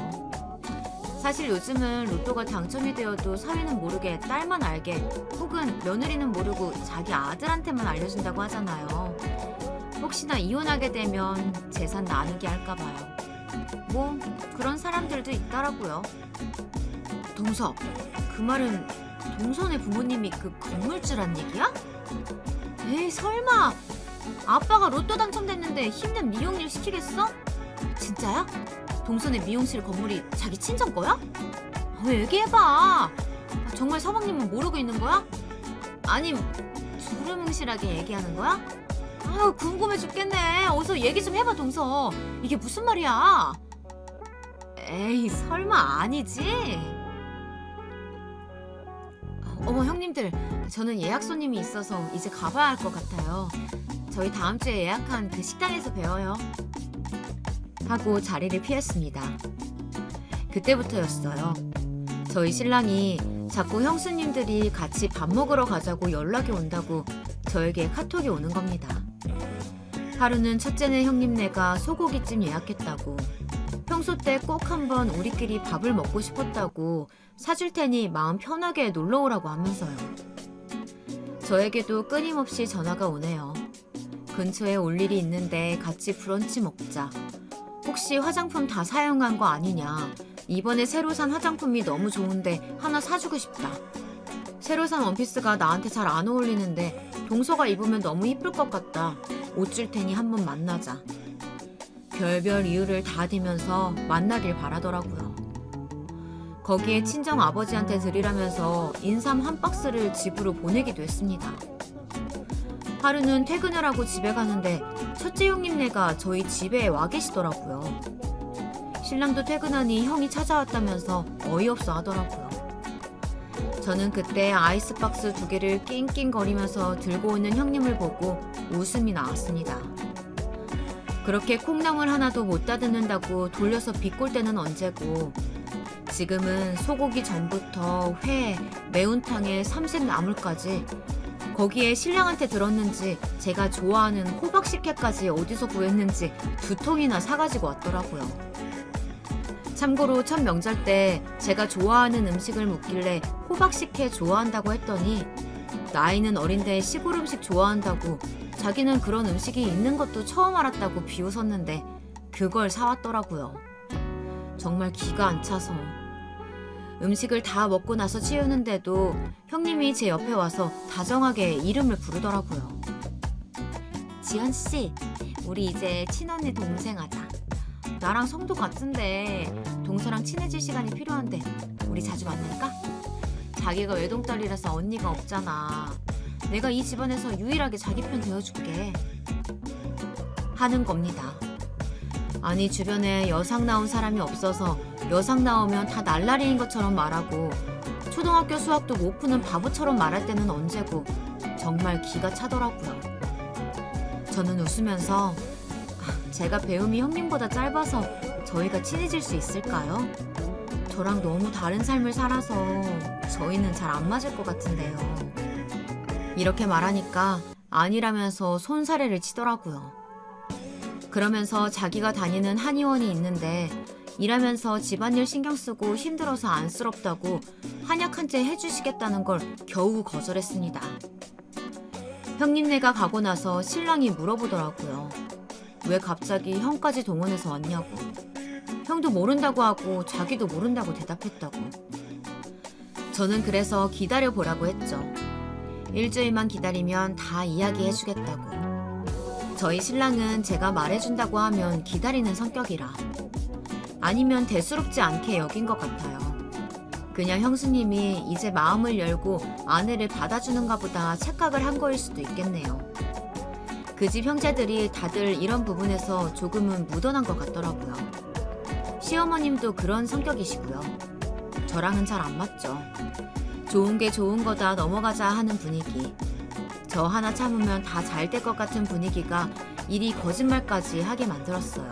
사실 요즘은 로또가 당첨이 되어도 사위는 모르게 딸만 알게 혹은 며느리는 모르고 자기 아들한테만 알려준다고 하잖아요. 혹시나 이혼하게 되면 재산 나누기 할까 봐요. 뭐 그런 사람들도 있더라고요. 동서, 그 말은 동선의 부모님이 그 건물주란 얘기야? 에이 설마 아빠가 로또 당첨됐는데 힘든 미용일 시키겠어? 진짜야? 동선의 미용실 건물이 자기 친정 거야? 왜 얘기해봐. 정말 서방님은 모르고 있는 거야? 아님 두루뭉실하게 얘기하는 거야? 아유 궁금해 죽겠네. 어서 얘기 좀 해봐 동서. 이게 무슨 말이야? 에이 설마 아니지? 어머 형님들, 저는 예약 손님이 있어서 이제 가봐야 할 것 같아요. 저희 다음 주에 예약한 그 식당에서 뵈어요. 하고 자리를 피했습니다. 그때부터였어요. 저희 신랑이 자꾸 형수님들이 같이 밥 먹으러 가자고 연락이 온다고 저에게 카톡이 오는 겁니다. 하루는 첫째네 형님네가 소고기찜 예약했다고, 평소 때 꼭 한번 우리끼리 밥을 먹고 싶었다고 사줄 테니 마음 편하게 놀러 오라고 하면서요. 저에게도 끊임없이 전화가 오네요. 근처에 올 일이 있는데 같이 브런치 먹자. 혹시 화장품 다 사용한 거 아니냐. 이번에 새로 산 화장품이 너무 좋은데 하나 사주고 싶다. 새로 산 원피스가 나한테 잘 안 어울리는데 동서가 입으면 너무 이쁠 것 같다. 옷 줄 테니 한번 만나자. 별별 이유를 다 대면서 만나길 바라더라고요. 거기에 친정 아버지한테 드리라면서 인삼 한 박스를 집으로 보내기도 했습니다. 하루는 퇴근을 하고 집에 가는데 첫째 형님네가 저희 집에 와 계시더라고요. 신랑도 퇴근하니 형이 찾아왔다면서 어이없어 하더라고요. 저는 그때 아이스박스 2개를 낑낑거리면서 들고 오는 형님을 보고 웃음이 나왔습니다. 그렇게 콩나물 하나도 못 다듬는다고 돌려서 비꼴 때는 언제고, 지금은 소고기 전부터 회, 매운탕에 삼색 나물까지, 거기에 신랑한테 들었는지 제가 좋아하는 호박식혜까지 어디서 구했는지 2통이나 사가지고 왔더라고요. 참고로 첫 명절 때 제가 좋아하는 음식을 묻길래 호박식혜 좋아한다고 했더니 나이는 어린데 시골 음식 좋아한다고 자기는 그런 음식이 있는 것도 처음 알았다고 비웃었는데 그걸 사왔더라고요. 정말 기가 안 차서. 음식을 다 먹고 나서 치우는데도 형님이 제 옆에 와서 다정하게 이름을 부르더라고요. 지연씨, 우리 이제 친언니 동생 하자. 나랑 성도 같은데 동서랑 친해질 시간이 필요한데 우리 자주 만날까? 자기가 외동딸이라서 언니가 없잖아. 내가 이 집안에서 유일하게 자기 편 되어줄게. 하는 겁니다. 아니 주변에 여상 나온 사람이 없어서 여상 나오면 다 날라리인 것처럼 말하고 초등학교 수학도 못 푸는 바보처럼 말할 때는 언제고 정말 기가 차더라고요. 저는 웃으면서 제가 배움이 형님보다 짧아서 저희가 친해질 수 있을까요? 저랑 너무 다른 삶을 살아서 저희는 잘 안 맞을 것 같은데요. 이렇게 말하니까 아니라면서 손사래를 치더라고요. 그러면서 자기가 다니는 한의원이 있는데 일하면서 집안일 신경 쓰고 힘들어서 안쓰럽다고 한약 한 제 해주시겠다는 걸 겨우 거절했습니다. 형님네가 가고 나서 신랑이 물어보더라고요. 왜 갑자기 형까지 동원해서 왔냐고. 형도 모른다고 하고 자기도 모른다고 대답했다고. 저는 그래서 기다려보라고 했죠. 일주일만 기다리면 다 이야기해주겠다고. 저희 신랑은 제가 말해준다고 하면 기다리는 성격이라, 아니면 대수롭지 않게 여긴 것 같아요. 그냥 형수님이 이제 마음을 열고 아내를 받아주는가 보다 착각을 한 거일 수도 있겠네요. 그 집 형제들이 다들 이런 부분에서 조금은 묻어난 것 같더라고요. 시어머님도 그런 성격이시고요. 저랑은 잘 안 맞죠. 좋은 게 좋은 거다 넘어가자 하는 분위기. 저 하나 참으면 다 잘 될 것 같은 분위기가 이리 거짓말까지 하게 만들었어요.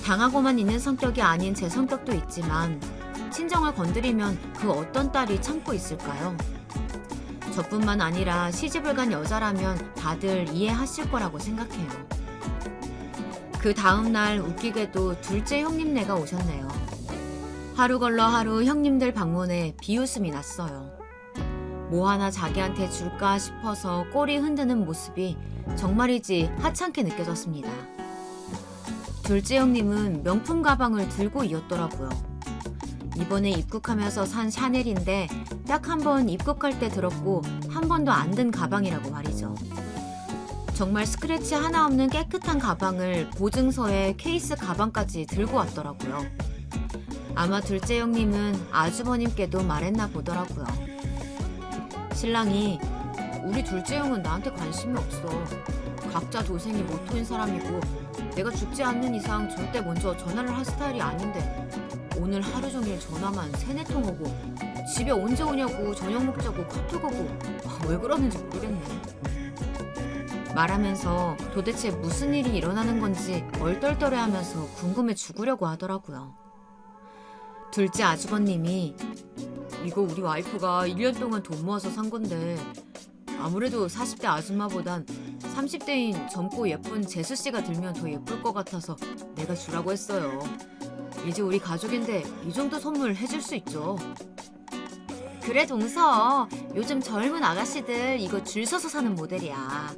당하고만 있는 성격이 아닌 제 성격도 있지만 친정을 건드리면 그 어떤 딸이 참고 있을까요? 저뿐만 아니라 시집을 간 여자라면 다들 이해하실 거라고 생각해요. 그 다음 날 웃기게도 둘째 형님네가 오셨네요. 하루 걸러 하루 형님들 방문에 비웃음이 났어요. 뭐 하나 자기한테 줄까 싶어서 꼬리 흔드는 모습이 정말이지 하찮게 느껴졌습니다. 둘째 형님은 명품 가방을 들고 이었더라고요. 이번에 입국하면서 산 샤넬인데 딱 한 번 입국할 때 들었고 한 번도 안 든 가방이라고 말이죠. 정말 스크래치 하나 없는 깨끗한 가방을 보증서에 케이스 가방까지 들고 왔더라고요. 아마 둘째 형님은 아주버님께도 말했나 보더라고요. 신랑이 우리 둘째 형은 나한테 관심이 없어. 각자 도생이 모토인 사람이고 내가 죽지 않는 이상 절대 먼저 전화를 할 스타일이 아닌데 오늘 하루 종일 전화만 3-4통 오고 집에 언제 오냐고 저녁 먹자고 카톡 오고 왜 그러는지 모르겠네. 말하면서 도대체 무슨 일이 일어나는 건지 얼떨떨해하면서 궁금해 죽으려고 하더라고요. 둘째 아주버님이 이거 우리 와이프가 1년 동안 돈 모아서 산 건데 아무래도 40대 아줌마보단 30대인 젊고 예쁜 재수씨가 들면 더 예쁠 것 같아서 내가 주라고 했어요. 이제 우리 가족인데 이 정도 선물 해줄 수 있죠. 그래 동서, 요즘 젊은 아가씨들 이거 줄 서서 사는 모델이야.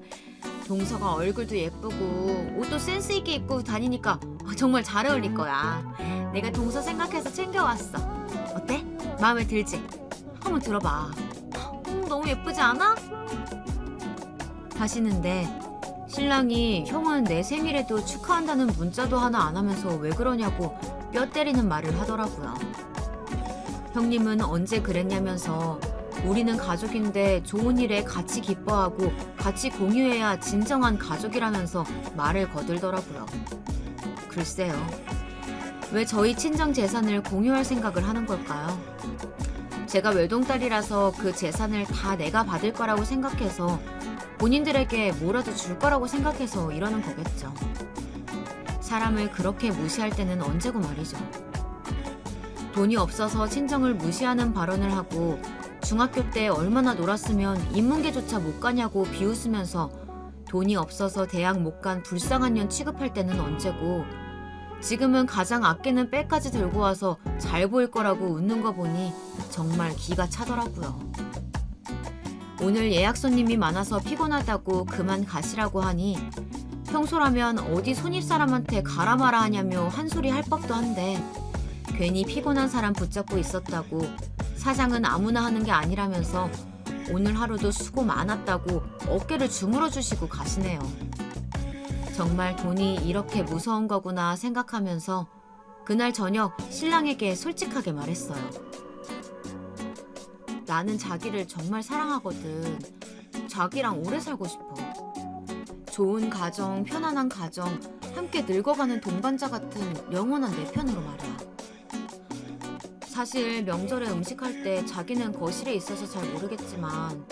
동서가 얼굴도 예쁘고 옷도 센스 있게 입고 다니니까 정말 잘 어울릴 거야. 내가 동서 생각해서 챙겨왔어. 어때? 마음에 들지? 한번 들어봐. 너무 예쁘지 않아? 하시는데 신랑이 형은 내 생일에도 축하한다는 문자도 하나 안 하면서 왜 그러냐고 뼈 때리는 말을 하더라고요. 형님은 언제 그랬냐면서 우리는 가족인데 좋은 일에 같이 기뻐하고 같이 공유해야 진정한 가족이라면서 말을 거들더라고요. 글쎄요. 왜 저희 친정 재산을 공유할 생각을 하는 걸까요? 제가 외동딸이라서 그 재산을 다 내가 받을 거라고 생각해서 본인들에게 뭐라도 줄 거라고 생각해서 이러는 거겠죠. 사람을 그렇게 무시할 때는 언제고 말이죠. 돈이 없어서 친정을 무시하는 발언을 하고 중학교 때 얼마나 놀았으면 인문계조차 못 가냐고 비웃으면서 돈이 없어서 대학 못 간 불쌍한 년 취급할 때는 언제고 지금은 가장 아끼는 백까지 들고 와서 잘 보일 거라고 웃는 거 보니 정말 기가 차더라고요. 오늘 예약 손님이 많아서 피곤하다고 그만 가시라고 하니 평소라면 어디 손님사람한테 가라 마라 하냐며 한 소리 할 법도 한데 괜히 피곤한 사람 붙잡고 있었다고 사장은 아무나 하는 게 아니라면서 오늘 하루도 수고 많았다고 어깨를 주물어 주시고 가시네요. 정말 돈이 이렇게 무서운 거구나 생각하면서 그날 저녁 신랑에게 솔직하게 말했어요. 나는 자기를 정말 사랑하거든. 자기랑 오래 살고 싶어. 좋은 가정, 편안한 가정, 함께 늙어가는 동반자 같은 영원한 내 편으로 말이야. 사실 명절에 음식할 때 자기는 거실에 있어서 잘 모르겠지만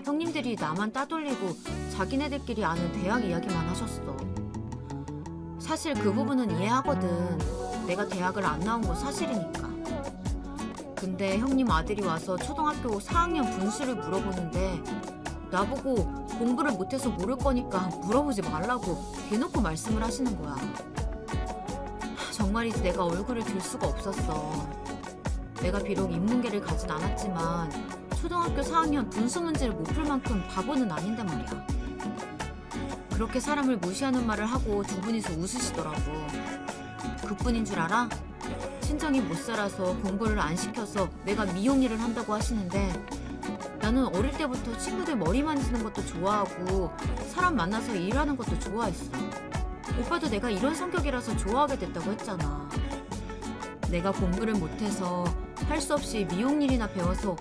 형님들이 나만 따돌리고 자기네들끼리 아는 대학 이야기만 하셨어. 사실 그 부분은 이해하거든. 내가 대학을 안 나온 거 사실이니까. 근데 형님 아들이 와서 초등학교 4학년 분수를 물어보는데 나보고 공부를 못해서 모를 거니까 물어보지 말라고 대놓고 말씀을 하시는 거야. 정말이지 내가 얼굴을 들 수가 없었어. 내가 비록 인문계를 가진 않았지만 초등학교 4학년 분수 문제를 못 풀 만큼 바보는 아닌데 말이야. 그렇게 사람을 무시하는 말을 하고 두 분이서 웃으시더라고. 그뿐인 줄 알아? 친정이 못 살아서 공부를 안 시켜서 내가 미용 일을 한다고 하시는데 나는 어릴 때부터 친구들 머리 만지는 것도 좋아하고 사람 만나서 일하는 것도 좋아했어. 오빠도 내가 이런 성격이라서 좋아하게 됐다고 했잖아. 내가 공부를 못해서 할 수 없이 미용 일이나 배워서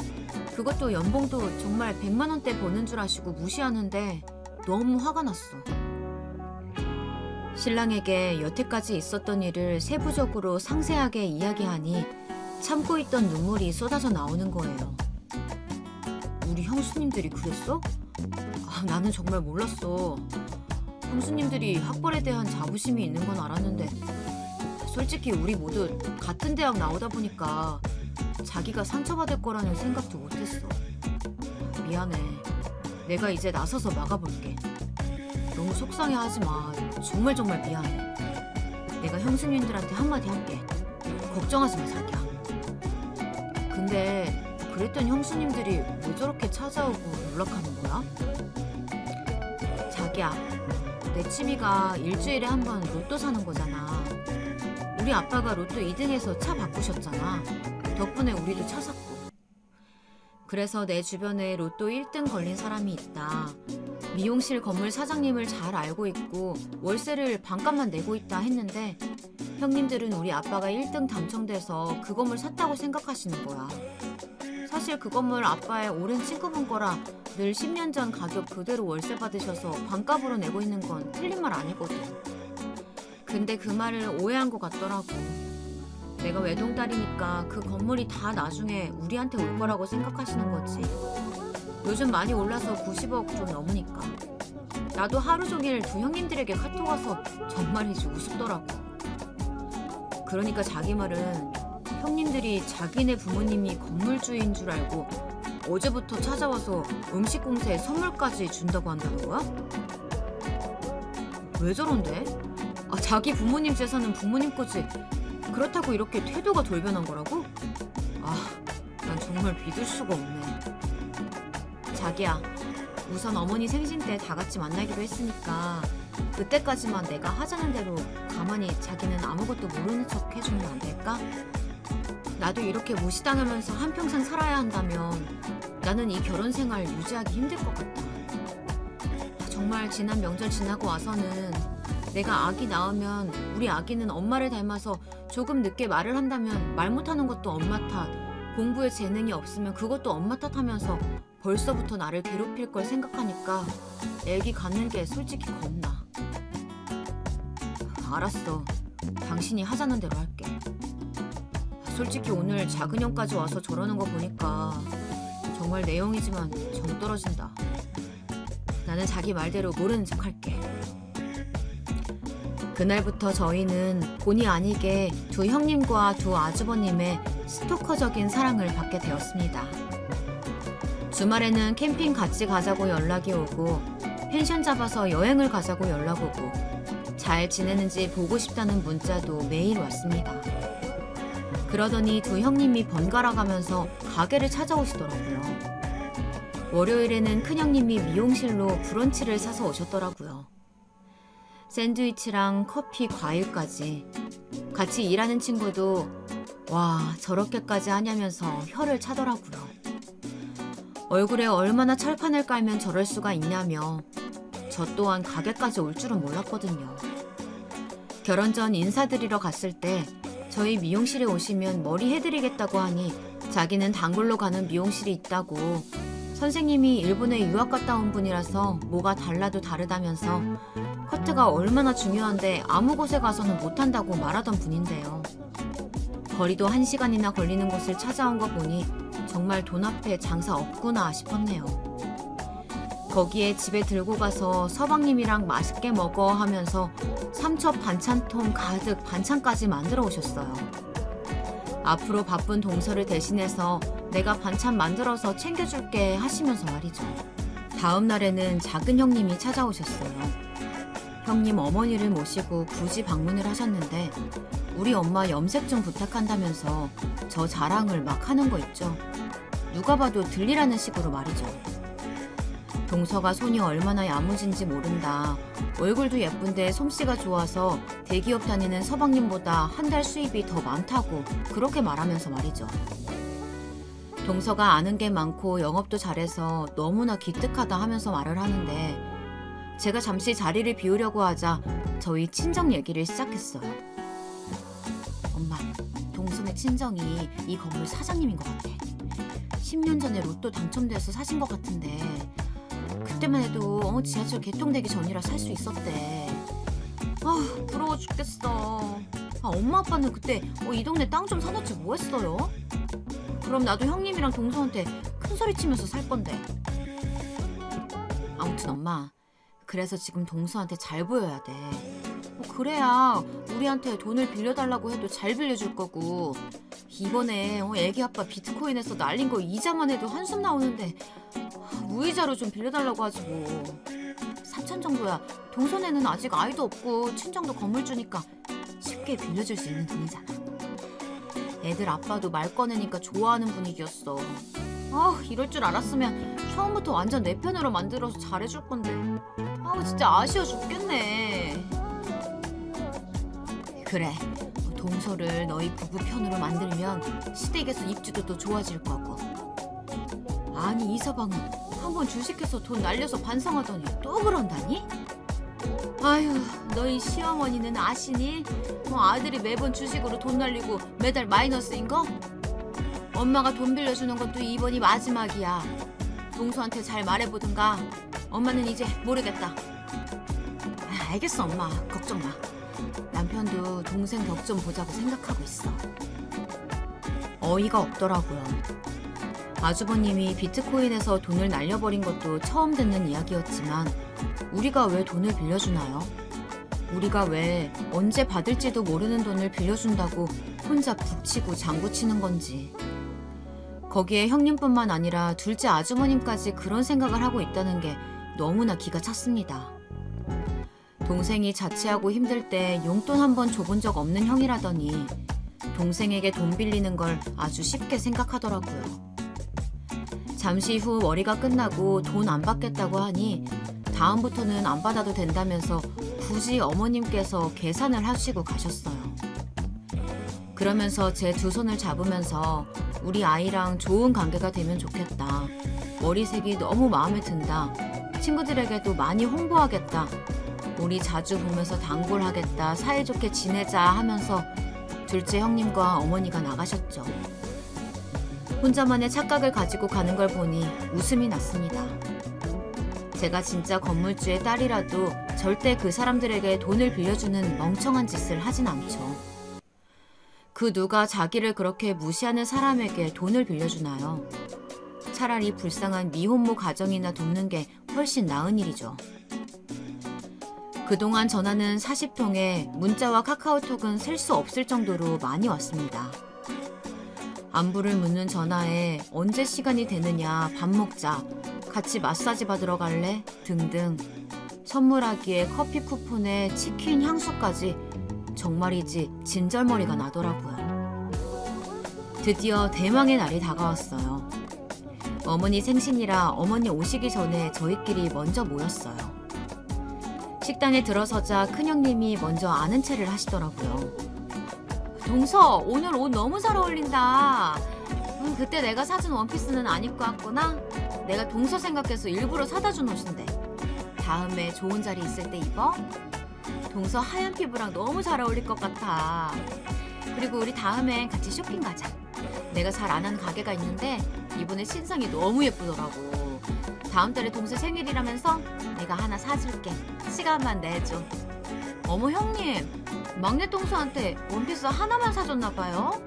그것도 연봉도 정말 100만 원대 버는 줄 아시고 무시하는데 너무 화가 났어. 신랑에게 여태까지 있었던 일을 세부적으로 상세하게 이야기하니 참고 있던 눈물이 쏟아져 나오는 거예요. 우리 형수님들이 그랬어? 나는 정말 몰랐어. 형수님들이 학벌에 대한 자부심이 있는 건 알았는데 솔직히 우리 모두 같은 대학 나오다 보니까 자기가 상처받을 거라는 생각도 못했어. 미안해. 내가 이제 나서서 막아볼게. 너무 속상해하지 마. 정말 미안해. 내가 형수님들한테 한마디 할게. 걱정하지 마, 자기야. 근데 그랬던 형수님들이 왜 저렇게 찾아오고 연락하는 거야? 자기야, 내 취미가 일주일에 한 번 로또 사는 거잖아. 우리 아빠가 로또 2등해서 차 바꾸셨잖아. 덕분에 우리도 차 샀고. 그래서 내 주변에 로또 1등 걸린 사람이 있다. 미용실 건물 사장님을 잘 알고 있고 월세를 반값만 내고 있다 했는데 형님들은 우리 아빠가 1등 당첨돼서 그 건물 샀다고 생각하시는 거야. 사실 그 건물 아빠의 오랜 친구분 거라 늘 10년 전 가격 그대로 월세 받으셔서 반값으로 내고 있는 건 틀린 말 아니거든. 근데 그 말을 오해한 것 같더라고. 내가 외동딸이니까 그 건물이 다 나중에 우리한테 올 거라고 생각하시는 거지. 요즘 많이 올라서 90억 좀 넘으니까. 나도 하루 종일 두 형님들에게 카톡 와서 정말이지 우습더라고. 그러니까 자기 말은 형님들이 자기네 부모님이 건물주인 줄 알고 어제부터 찾아와서 음식 공세에 선물까지 준다고 한다는 거야? 왜 저런데? 자기 부모님 재산은 부모님 거지. 그렇다고 이렇게 태도가 돌변한 거라고? 난 정말 믿을 수가 없네. 자기야, 우선 어머니 생신 때 다 같이 만나기로 했으니까 그때까지만 내가 하자는 대로 가만히 자기는 아무것도 모르는 척 해주면 안 될까? 나도 이렇게 무시당하면서 한평생 살아야 한다면 나는 이 결혼 생활 유지하기 힘들 것 같아. 정말 지난 명절 지나고 와서는 내가 아기 낳으면 우리 아기는 엄마를 닮아서 조금 늦게 말을 한다면 말 못하는 것도 엄마 탓, 공부에 재능이 없으면 그것도 엄마 탓하면서 벌써부터 나를 괴롭힐 걸 생각하니까 애기 갖는 게 솔직히 겁나. 알았어. 당신이 하자는 대로 할게. 솔직히 오늘 작은 형까지 와서 저러는 거 보니까 정말 내용이지만 정 떨어진다. 나는 자기 말대로 모르는 척 할게. 그날부터 저희는 본의 아니게 두 형님과 두 아주버님의 스토커적인 사랑을 받게 되었습니다. 주말에는 캠핑 같이 가자고 연락이 오고 펜션 잡아서 여행을 가자고 연락 오고 잘 지내는지 보고 싶다는 문자도 매일 왔습니다. 그러더니 두 형님이 번갈아 가면서 가게를 찾아오시더라고요. 월요일에는 큰형님이 미용실로 브런치를 사서 오셨더라고요. 샌드위치랑 커피, 과일까지. 같이 일하는 친구도 와, 저렇게까지 하냐면서 혀를 차더라고요. 얼굴에 얼마나 철판을 깔면 저럴 수가 있냐며 저 또한 가게까지 올 줄은 몰랐거든요. 결혼 전 인사드리러 갔을 때 저희 미용실에 오시면 머리 해드리겠다고 하니 자기는 단골로 가는 미용실이 있다고 선생님이 일본에 유학 갔다 온 분이라서 뭐가 달라도 다르다면서 커트가 얼마나 중요한데 아무 곳에 가서는 못한다고 말하던 분인데요. 거리도 1시간이나 걸리는 곳을 찾아온 거 보니 정말 돈 앞에 장사 없구나 싶었네요. 거기에 집에 들고 가서 서방님이랑 맛있게 먹어 하면서 삼첩 반찬통 가득 반찬까지 만들어 오셨어요. 앞으로 바쁜 동서를 대신해서 내가 반찬 만들어서 챙겨줄게 하시면서 말이죠. 다음 날에는 작은 형님이 찾아오셨어요. 형님 어머니를 모시고 굳이 방문을 하셨는데 우리 엄마 염색 좀 부탁한다면서 저 자랑을 막 하는 거 있죠. 누가 봐도 들리라는 식으로 말이죠. 동서가 손이 얼마나 야무진지 모른다. 얼굴도 예쁜데 솜씨가 좋아서 대기업 다니는 서방님보다 한 달 수입이 더 많다고 그렇게 말하면서 말이죠. 동서가 아는 게 많고 영업도 잘해서 너무나 기특하다 하면서 말을 하는데 제가 잠시 자리를 비우려고 하자 저희 친정 얘기를 시작했어요. 엄마, 동서네 친정이 이 건물 사장님인 것 같아. 10년 전에 로또 당첨돼서 사신 것 같은데 그때만 해도 지하철 개통되기 전이라 살 수 있었대. 부러워 죽겠어. 엄마 아빠는 그때 이 동네 땅 좀 사놓지 뭐 했어요? 그럼 나도 형님이랑 동서한테 큰 소리 치면서 살 건데. 아무튼 엄마, 그래서 지금 동서한테 잘 보여야 돼. 그래야 우리한테 돈을 빌려달라고 해도 잘 빌려줄 거고 이번에 애기 아빠 비트코인에서 날린 거 이자만 해도 한숨 나오는데 무이자로 좀 빌려달라고 하지 뭐. 3천 정도야. 동서네는 아직 아이도 없고 친정도 건물주니까 쉽게 빌려줄 수 있는 돈이잖아. 애들 아빠도 말 꺼내니까 좋아하는 분위기였어. 이럴 줄 알았으면 처음부터 완전 내 편으로 만들어서 잘해줄 건데. 진짜 아쉬워 죽겠네. 그래, 동서를 너희 부부 편으로 만들면 시댁에서 입지도 더 좋아질 거고. 아니, 이서방은 한번 주식해서 돈 날려서 반성하더니 또 그런다니? 아휴, 너희 시어머니는 아시니? 아들이 매번 주식으로 돈 날리고 매달 마이너스인 거? 엄마가 돈 빌려주는 것도 이번이 마지막이야. 동서한테 잘 말해보든가. 엄마는 이제 모르겠다. 알겠어, 엄마. 걱정 마. 남편도 동생 덕 좀 보자고 생각하고 있어. 어이가 없더라고요. 아주버님이 비트코인에서 돈을 날려버린 것도 처음 듣는 이야기였지만 우리가 왜 돈을 빌려주나요? 우리가 왜 언제 받을지도 모르는 돈을 빌려준다고 혼자 북치고 장구치는 건지. 거기에 형님뿐만 아니라 둘째 아주머님까지 그런 생각을 하고 있다는 게 너무나 기가 찼습니다. 동생이 자취하고 힘들 때 용돈 한 번 줘본 적 없는 형이라더니 동생에게 돈 빌리는 걸 아주 쉽게 생각하더라고요. 잠시 후 월의가 끝나고 돈 안 받겠다고 하니 다음부터는 안 받아도 된다면서 굳이 어머님께서 계산을 하시고 가셨어요. 그러면서 제 두 손을 잡으면서 우리 아이랑 좋은 관계가 되면 좋겠다. 머리색이 너무 마음에 든다. 친구들에게도 많이 홍보하겠다. 우리 자주 보면서 단골 하겠다. 사이좋게 지내자 하면서 둘째 형님과 어머니가 나가셨죠. 혼자만의 착각을 가지고 가는 걸 보니 웃음이 났습니다. 제가 진짜 건물주의 딸이라도 절대 그 사람들에게 돈을 빌려주는 멍청한 짓을 하진 않죠. 그 누가 자기를 그렇게 무시하는 사람에게 돈을 빌려주나요? 차라리 불쌍한 미혼모 가정이나 돕는 게 훨씬 나은 일이죠. 그동안 전화는 40통에 문자와 카카오톡은 셀 수 없을 정도로 많이 왔습니다. 안부를 묻는 전화에 언제 시간이 되느냐, 밥 먹자, 같이 마사지 받으러 갈래? 등등. 선물하기에 커피 쿠폰에 치킨 향수까지 정말이지 진절머리가 나더라고요. 드디어 대망의 날이 다가왔어요. 어머니 생신이라 어머니 오시기 전에 저희끼리 먼저 모였어요. 식당에 들어서자 큰형님이 먼저 아는 체를 하시더라고요. 동서, 오늘 옷 너무 잘 어울린다. 그때 내가 사준 원피스는 안 입고 왔구나. 내가 동서 생각해서 일부러 사다 준 옷인데. 다음에 좋은 자리 있을 때 입어? 동서 하얀 피부랑 너무 잘 어울릴 것 같아. 그리고 우리 다음엔 같이 쇼핑 가자. 내가 잘 안 하는 가게가 있는데 이번에 신상이 너무 예쁘더라고. 다음 달에 동서 생일이라면서 내가 하나 사줄게. 시간만 내줘. 어머, 형님, 막내 동서한테 원피스 하나만 사줬나 봐요?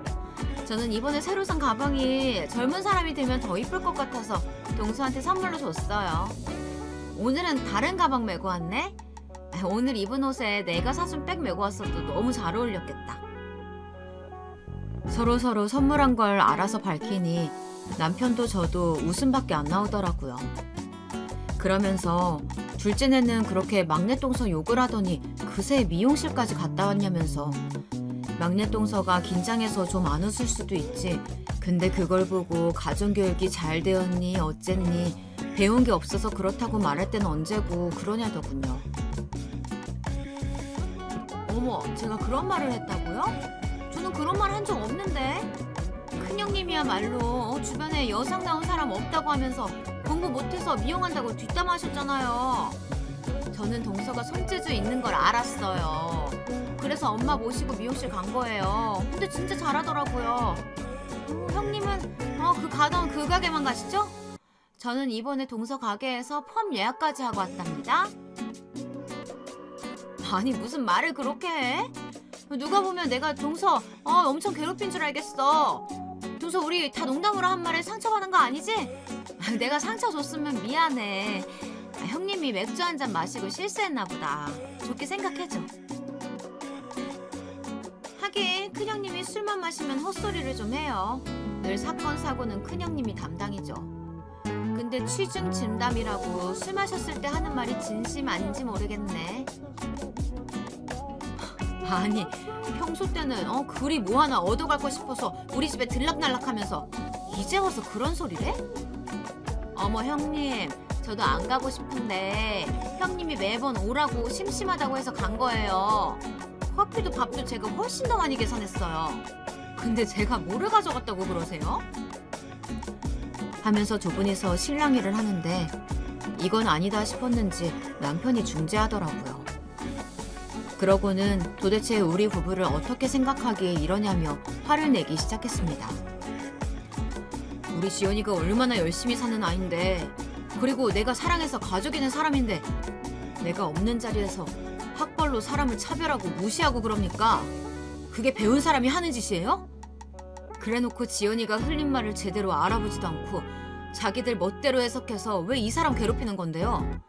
저는 이번에 새로 산 가방이 젊은 사람이 들면 더 이쁠 것 같아서 동서한테 선물로 줬어요. 오늘은 다른 가방 메고 왔네? 오늘 입은 옷에 내가 사준 백 메고 왔어도 너무 잘 어울렸겠다. 서로 선물한 걸 알아서 밝히니 남편도 저도 웃음밖에 안 나오더라고요. 그러면서 둘째네는 그렇게 막내 동서 욕을 하더니 그새 미용실까지 갔다 왔냐면서. 막내 동서가 긴장해서 좀 안 웃을 수도 있지. 근데 그걸 보고 가정교육이 잘 되었니 어쨌니 배운 게 없어서 그렇다고 말할 때는 언제고 그러냐더군요. 어머, 제가 그런 말을 했다고요? 저는 그런 말 한 적 없는데. 큰형님이야말로 주변에 여상 나온 사람 없다고 하면서 공부 못해서 미용한다고 뒷담 하셨잖아요. 저는 동서가 손재주 있는 걸 알았어요. 그래서 엄마 모시고 미용실 간 거예요. 근데 진짜 잘하더라고요. 형님은 그 가던 그 가게만 가시죠? 저는 이번에 동서 가게에서 펌 예약까지 하고 왔답니다. 아니, 무슨 말을 그렇게 해? 누가 보면 내가 동서 엄청 괴롭힌 줄 알겠어. 동서, 우리 다 농담으로 한 말에 상처받은 거 아니지? 내가 상처 줬으면 미안해. 형님이 맥주 한 잔 마시고 실수했나 보다. 좋게 생각해줘. 하긴 큰형님이 술만 마시면 헛소리를 좀 해요. 늘 사건 사고는 큰형님이 담당이죠. 근데 취중 진담이라고 술 마셨을 때 하는 말이 진심 아닌지 모르겠네. 아니, 평소 때는 그리 뭐 하나 얻어갈고 싶어서 우리 집에 들락날락하면서 이제 와서 그런 소리래? 어머 형님, 저도 안 가고 싶은데 형님이 매번 오라고 심심하다고 해서 간 거예요. 커피도 밥도 제가 훨씬 더 많이 계산했어요. 근데 제가 뭐를 가져갔다고 그러세요? 하면서 두 분이서 실랑이를 하는데 이건 아니다 싶었는지 남편이 중재하더라고요. 그러고는 도대체 우리 부부를 어떻게 생각하기에 이러냐며 화를 내기 시작했습니다. 우리 지연이가 얼마나 열심히 사는 아인데, 그리고 내가 사랑해서 가족이 된 사람인데 내가 없는 자리에서 학벌로 사람을 차별하고 무시하고 그럽니까? 그게 배운 사람이 하는 짓이에요? 그래놓고 지연이가 흘린 말을 제대로 알아보지도 않고 자기들 멋대로 해석해서 왜 이 사람 괴롭히는 건데요?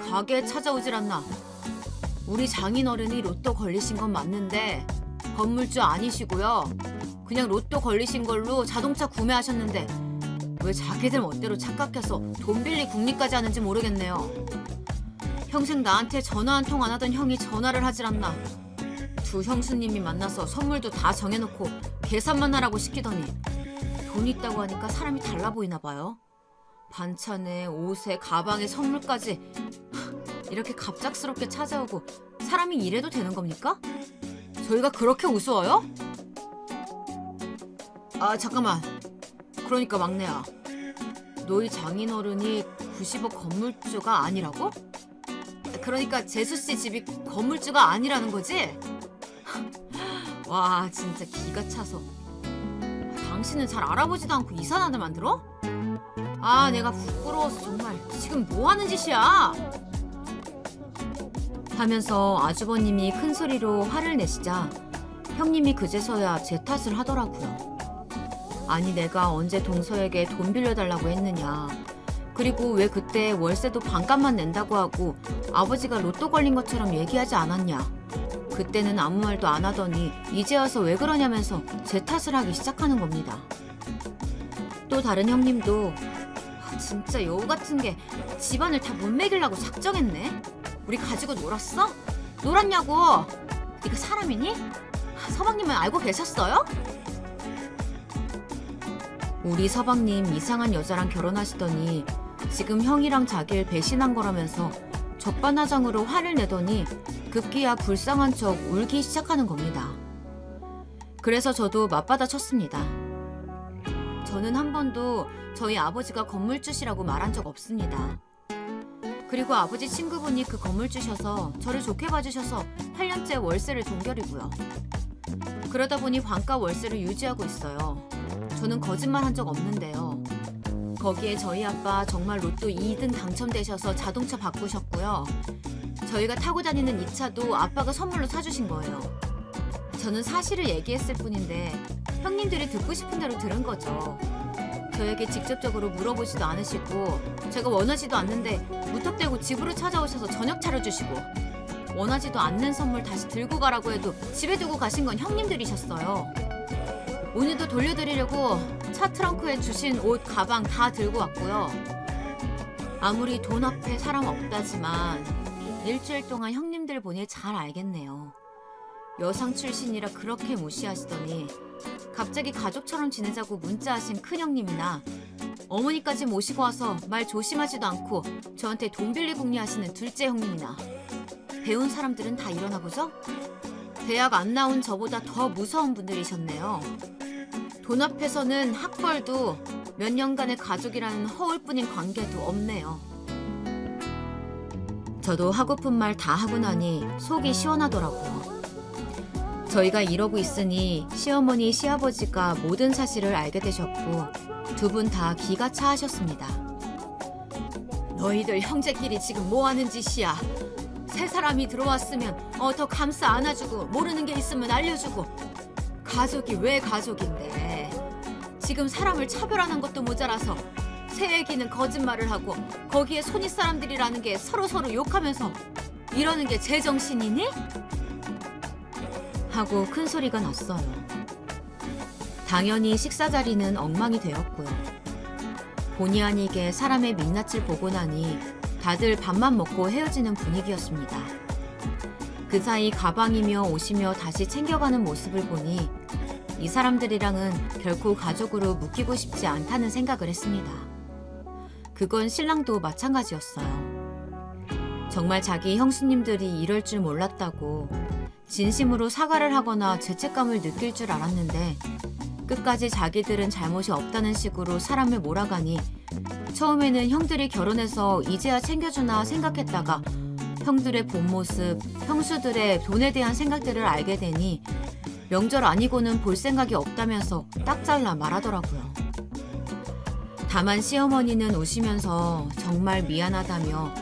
가게에 찾아오질 않나? 우리 장인어른이 로또 걸리신 건 맞는데 건물주 아니시고요. 그냥 로또 걸리신 걸로 자동차 구매하셨는데 왜 자기들 멋대로 착각해서 돈 빌리 궁리까지 하는지 모르겠네요. 평생 나한테 전화 한 통 안 하던 형이 전화를 하질 않나. 두 형수님이 만나서 선물도 다 정해놓고 계산만 하라고 시키더니 돈 있다고 하니까 사람이 달라 보이나 봐요. 반찬에 옷에 가방에 선물까지 이렇게 갑작스럽게 찾아오고 사람이 이래도 되는 겁니까? 저희가 그렇게 우스워요? 아 잠깐만. 그러니까 막내야, 너희 장인어른이 90억 건물주가 아니라고? 그러니까 재수씨 집이 건물주가 아니라는 거지? 와 진짜 기가 차서. 당신은 잘 알아보지도 않고 이상한 데 만들어? 아 내가 부끄러워서 정말 지금 뭐 하는 짓이야? 하면서 아주버님이 큰 소리로 화를 내시자 형님이 그제서야 제 탓을 하더라고요. 아니 내가 언제 동서에게 돈 빌려달라고 했느냐. 그리고 왜 그때 월세도 반값만 낸다고 하고 아버지가 로또 걸린 것처럼 얘기하지 않았냐. 그때는 아무 말도 안 하더니 이제 와서 왜 그러냐면서 제 탓을 하기 시작하는 겁니다. 또 다른 형님도 진짜 여우 같은 게 집안을 다 못 먹이려고 작정했네. 우리 가지고 놀았어? 놀았냐고. 네가 사람이니? 서방님은 알고 계셨어요? 우리 서방님 이상한 여자랑 결혼하시더니 지금 형이랑 자기를 배신한 거라면서 적반하장으로 화를 내더니 급기야 불쌍한 척 울기 시작하는 겁니다. 그래서 저도 맞받아 쳤습니다. 저는 한 번도 저희 아버지가 건물주시라고 말한 적 없습니다. 그리고 아버지 친구분이 그 건물주셔서 저를 좋게 봐주셔서 8년째 월세를 동결이고요. 그러다 보니 반가 월세를 유지하고 있어요. 저는 거짓말 한 적 없는데요. 거기에 저희 아빠 정말 로또 2등 당첨되셔서 자동차 바꾸셨고요. 저희가 타고 다니는 이 차도 아빠가 선물로 사주신 거예요. 저는 사실을 얘기했을 뿐인데 형님들이 듣고 싶은 대로 들은 거죠. 저에게 직접적으로 물어보지도 않으시고 제가 원하지도 않는데 무턱대고 집으로 찾아오셔서 저녁 차려주시고 원하지도 않는 선물 다시 들고 가라고 해도 집에 두고 가신 건 형님들이셨어요. 오늘도 돌려드리려고 차 트렁크에 주신 옷, 가방 다 들고 왔고요. 아무리 돈 앞에 사람 없다지만 일주일 동안 형님들 보니 잘 알겠네요. 여상 출신이라 그렇게 무시하시더니 갑자기 가족처럼 지내자고 문자하신 큰형님이나 어머니까지 모시고 와서 말 조심하지도 않고 저한테 돈 빌리 궁리하시는 둘째 형님이나 배운 사람들은 다 이러나 보죠? 대학 안 나온 저보다 더 무서운 분들이셨네요. 돈 앞에서는 학벌도 몇 년간의 가족이라는 허울뿐인 관계도 없네요. 저도 하고픈 말 다 하고 나니 속이 시원하더라고요. 저희가 이러고 있으니 시어머니, 시아버지가 모든 사실을 알게 되셨고 두 분 다 기가 차하셨습니다. 너희들 형제끼리 지금 뭐 하는 짓이야? 새 사람이 들어왔으면 더 감싸 안아주고 모르는 게 있으면 알려주고 가족이 왜 가족인데 지금 사람을 차별하는 것도 모자라서 새 애기는 거짓말을 하고 거기에 손윗 사람들이라는 게 서로서로 욕하면서 이러는 게 제정신이니? 하고 큰 소리가 났어요. 당연히 식사 자리는 엉망이 되었고요. 본의 아니게 사람의 민낯을 보고 나니 다들 밥만 먹고 헤어지는 분위기였습니다. 그 사이 가방이며 옷이며 다시 챙겨가는 모습을 보니 이 사람들이랑은 결코 가족으로 묶이고 싶지 않다는 생각을 했습니다. 그건 신랑도 마찬가지였어요. 정말 자기 형수님들이 이럴 줄 몰랐다고 진심으로 사과를 하거나 죄책감을 느낄 줄 알았는데 끝까지 자기들은 잘못이 없다는 식으로 사람을 몰아가니 처음에는 형들이 결혼해서 이제야 챙겨주나 생각했다가 형들의 본 모습, 형수들의 돈에 대한 생각들을 알게 되니 명절 아니고는 볼 생각이 없다면서 딱 잘라 말하더라고요. 다만 시어머니는 우시면서 정말 미안하다며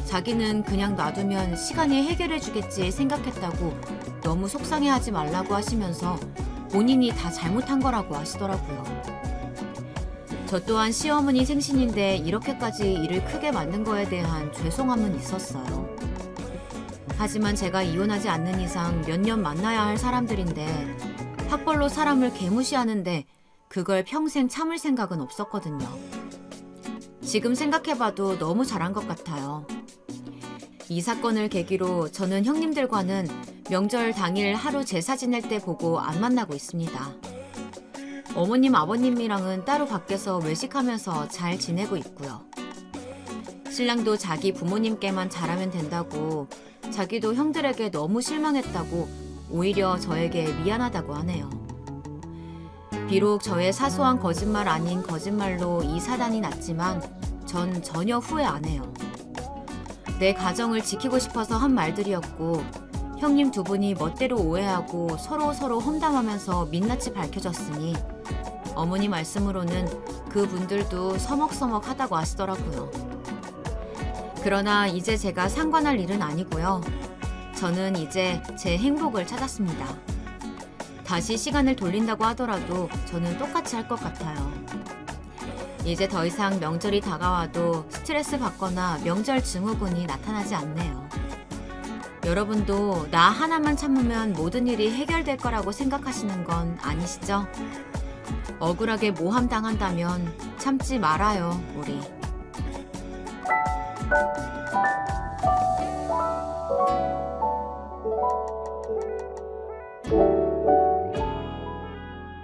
자기는 그냥 놔두면 시간이 해결해주겠지 생각했다고 너무 속상해하지 말라고 하시면서 본인이 다 잘못한 거라고 하시더라고요. 저 또한 시어머니 생신인데 이렇게까지 일을 크게 만든 거에 대한 죄송함은 있었어요. 하지만 제가 이혼하지 않는 이상 몇 년 만나야 할 사람들인데 학벌로 사람을 개무시하는데 그걸 평생 참을 생각은 없었거든요. 지금 생각해봐도 너무 잘한 것 같아요. 이 사건을 계기로 저는 형님들과는 명절 당일 하루 제사 지낼 때 보고 안 만나고 있습니다. 어머님, 아버님이랑은 따로 밖에서 외식하면서 잘 지내고 있고요. 신랑도 자기 부모님께만 잘하면 된다고 자기도 형들에게 너무 실망했다고 오히려 저에게 미안하다고 하네요. 비록 저의 사소한 거짓말 아닌 거짓말로 이 사단이 났지만 전 전혀 후회 안 해요. 내 가정을 지키고 싶어서 한 말들이었고 형님 두 분이 멋대로 오해하고 서로 험담하면서 민낯이 밝혀졌으니 어머니 말씀으로는 그분들도 서먹서먹하다고 하시더라고요. 그러나 이제 제가 상관할 일은 아니고요. 저는 이제 제 행복을 찾았습니다. 다시 시간을 돌린다고 하더라도 저는 똑같이 할 것 같아요. 이제 더 이상 명절이 다가와도 스트레스 받거나 명절 증후군이 나타나지 않네요. 여러분도 나 하나만 참으면 모든 일이 해결될 거라고 생각하시는 건 아니시죠? 억울하게 모함당한다면 참지 말아요, 우리.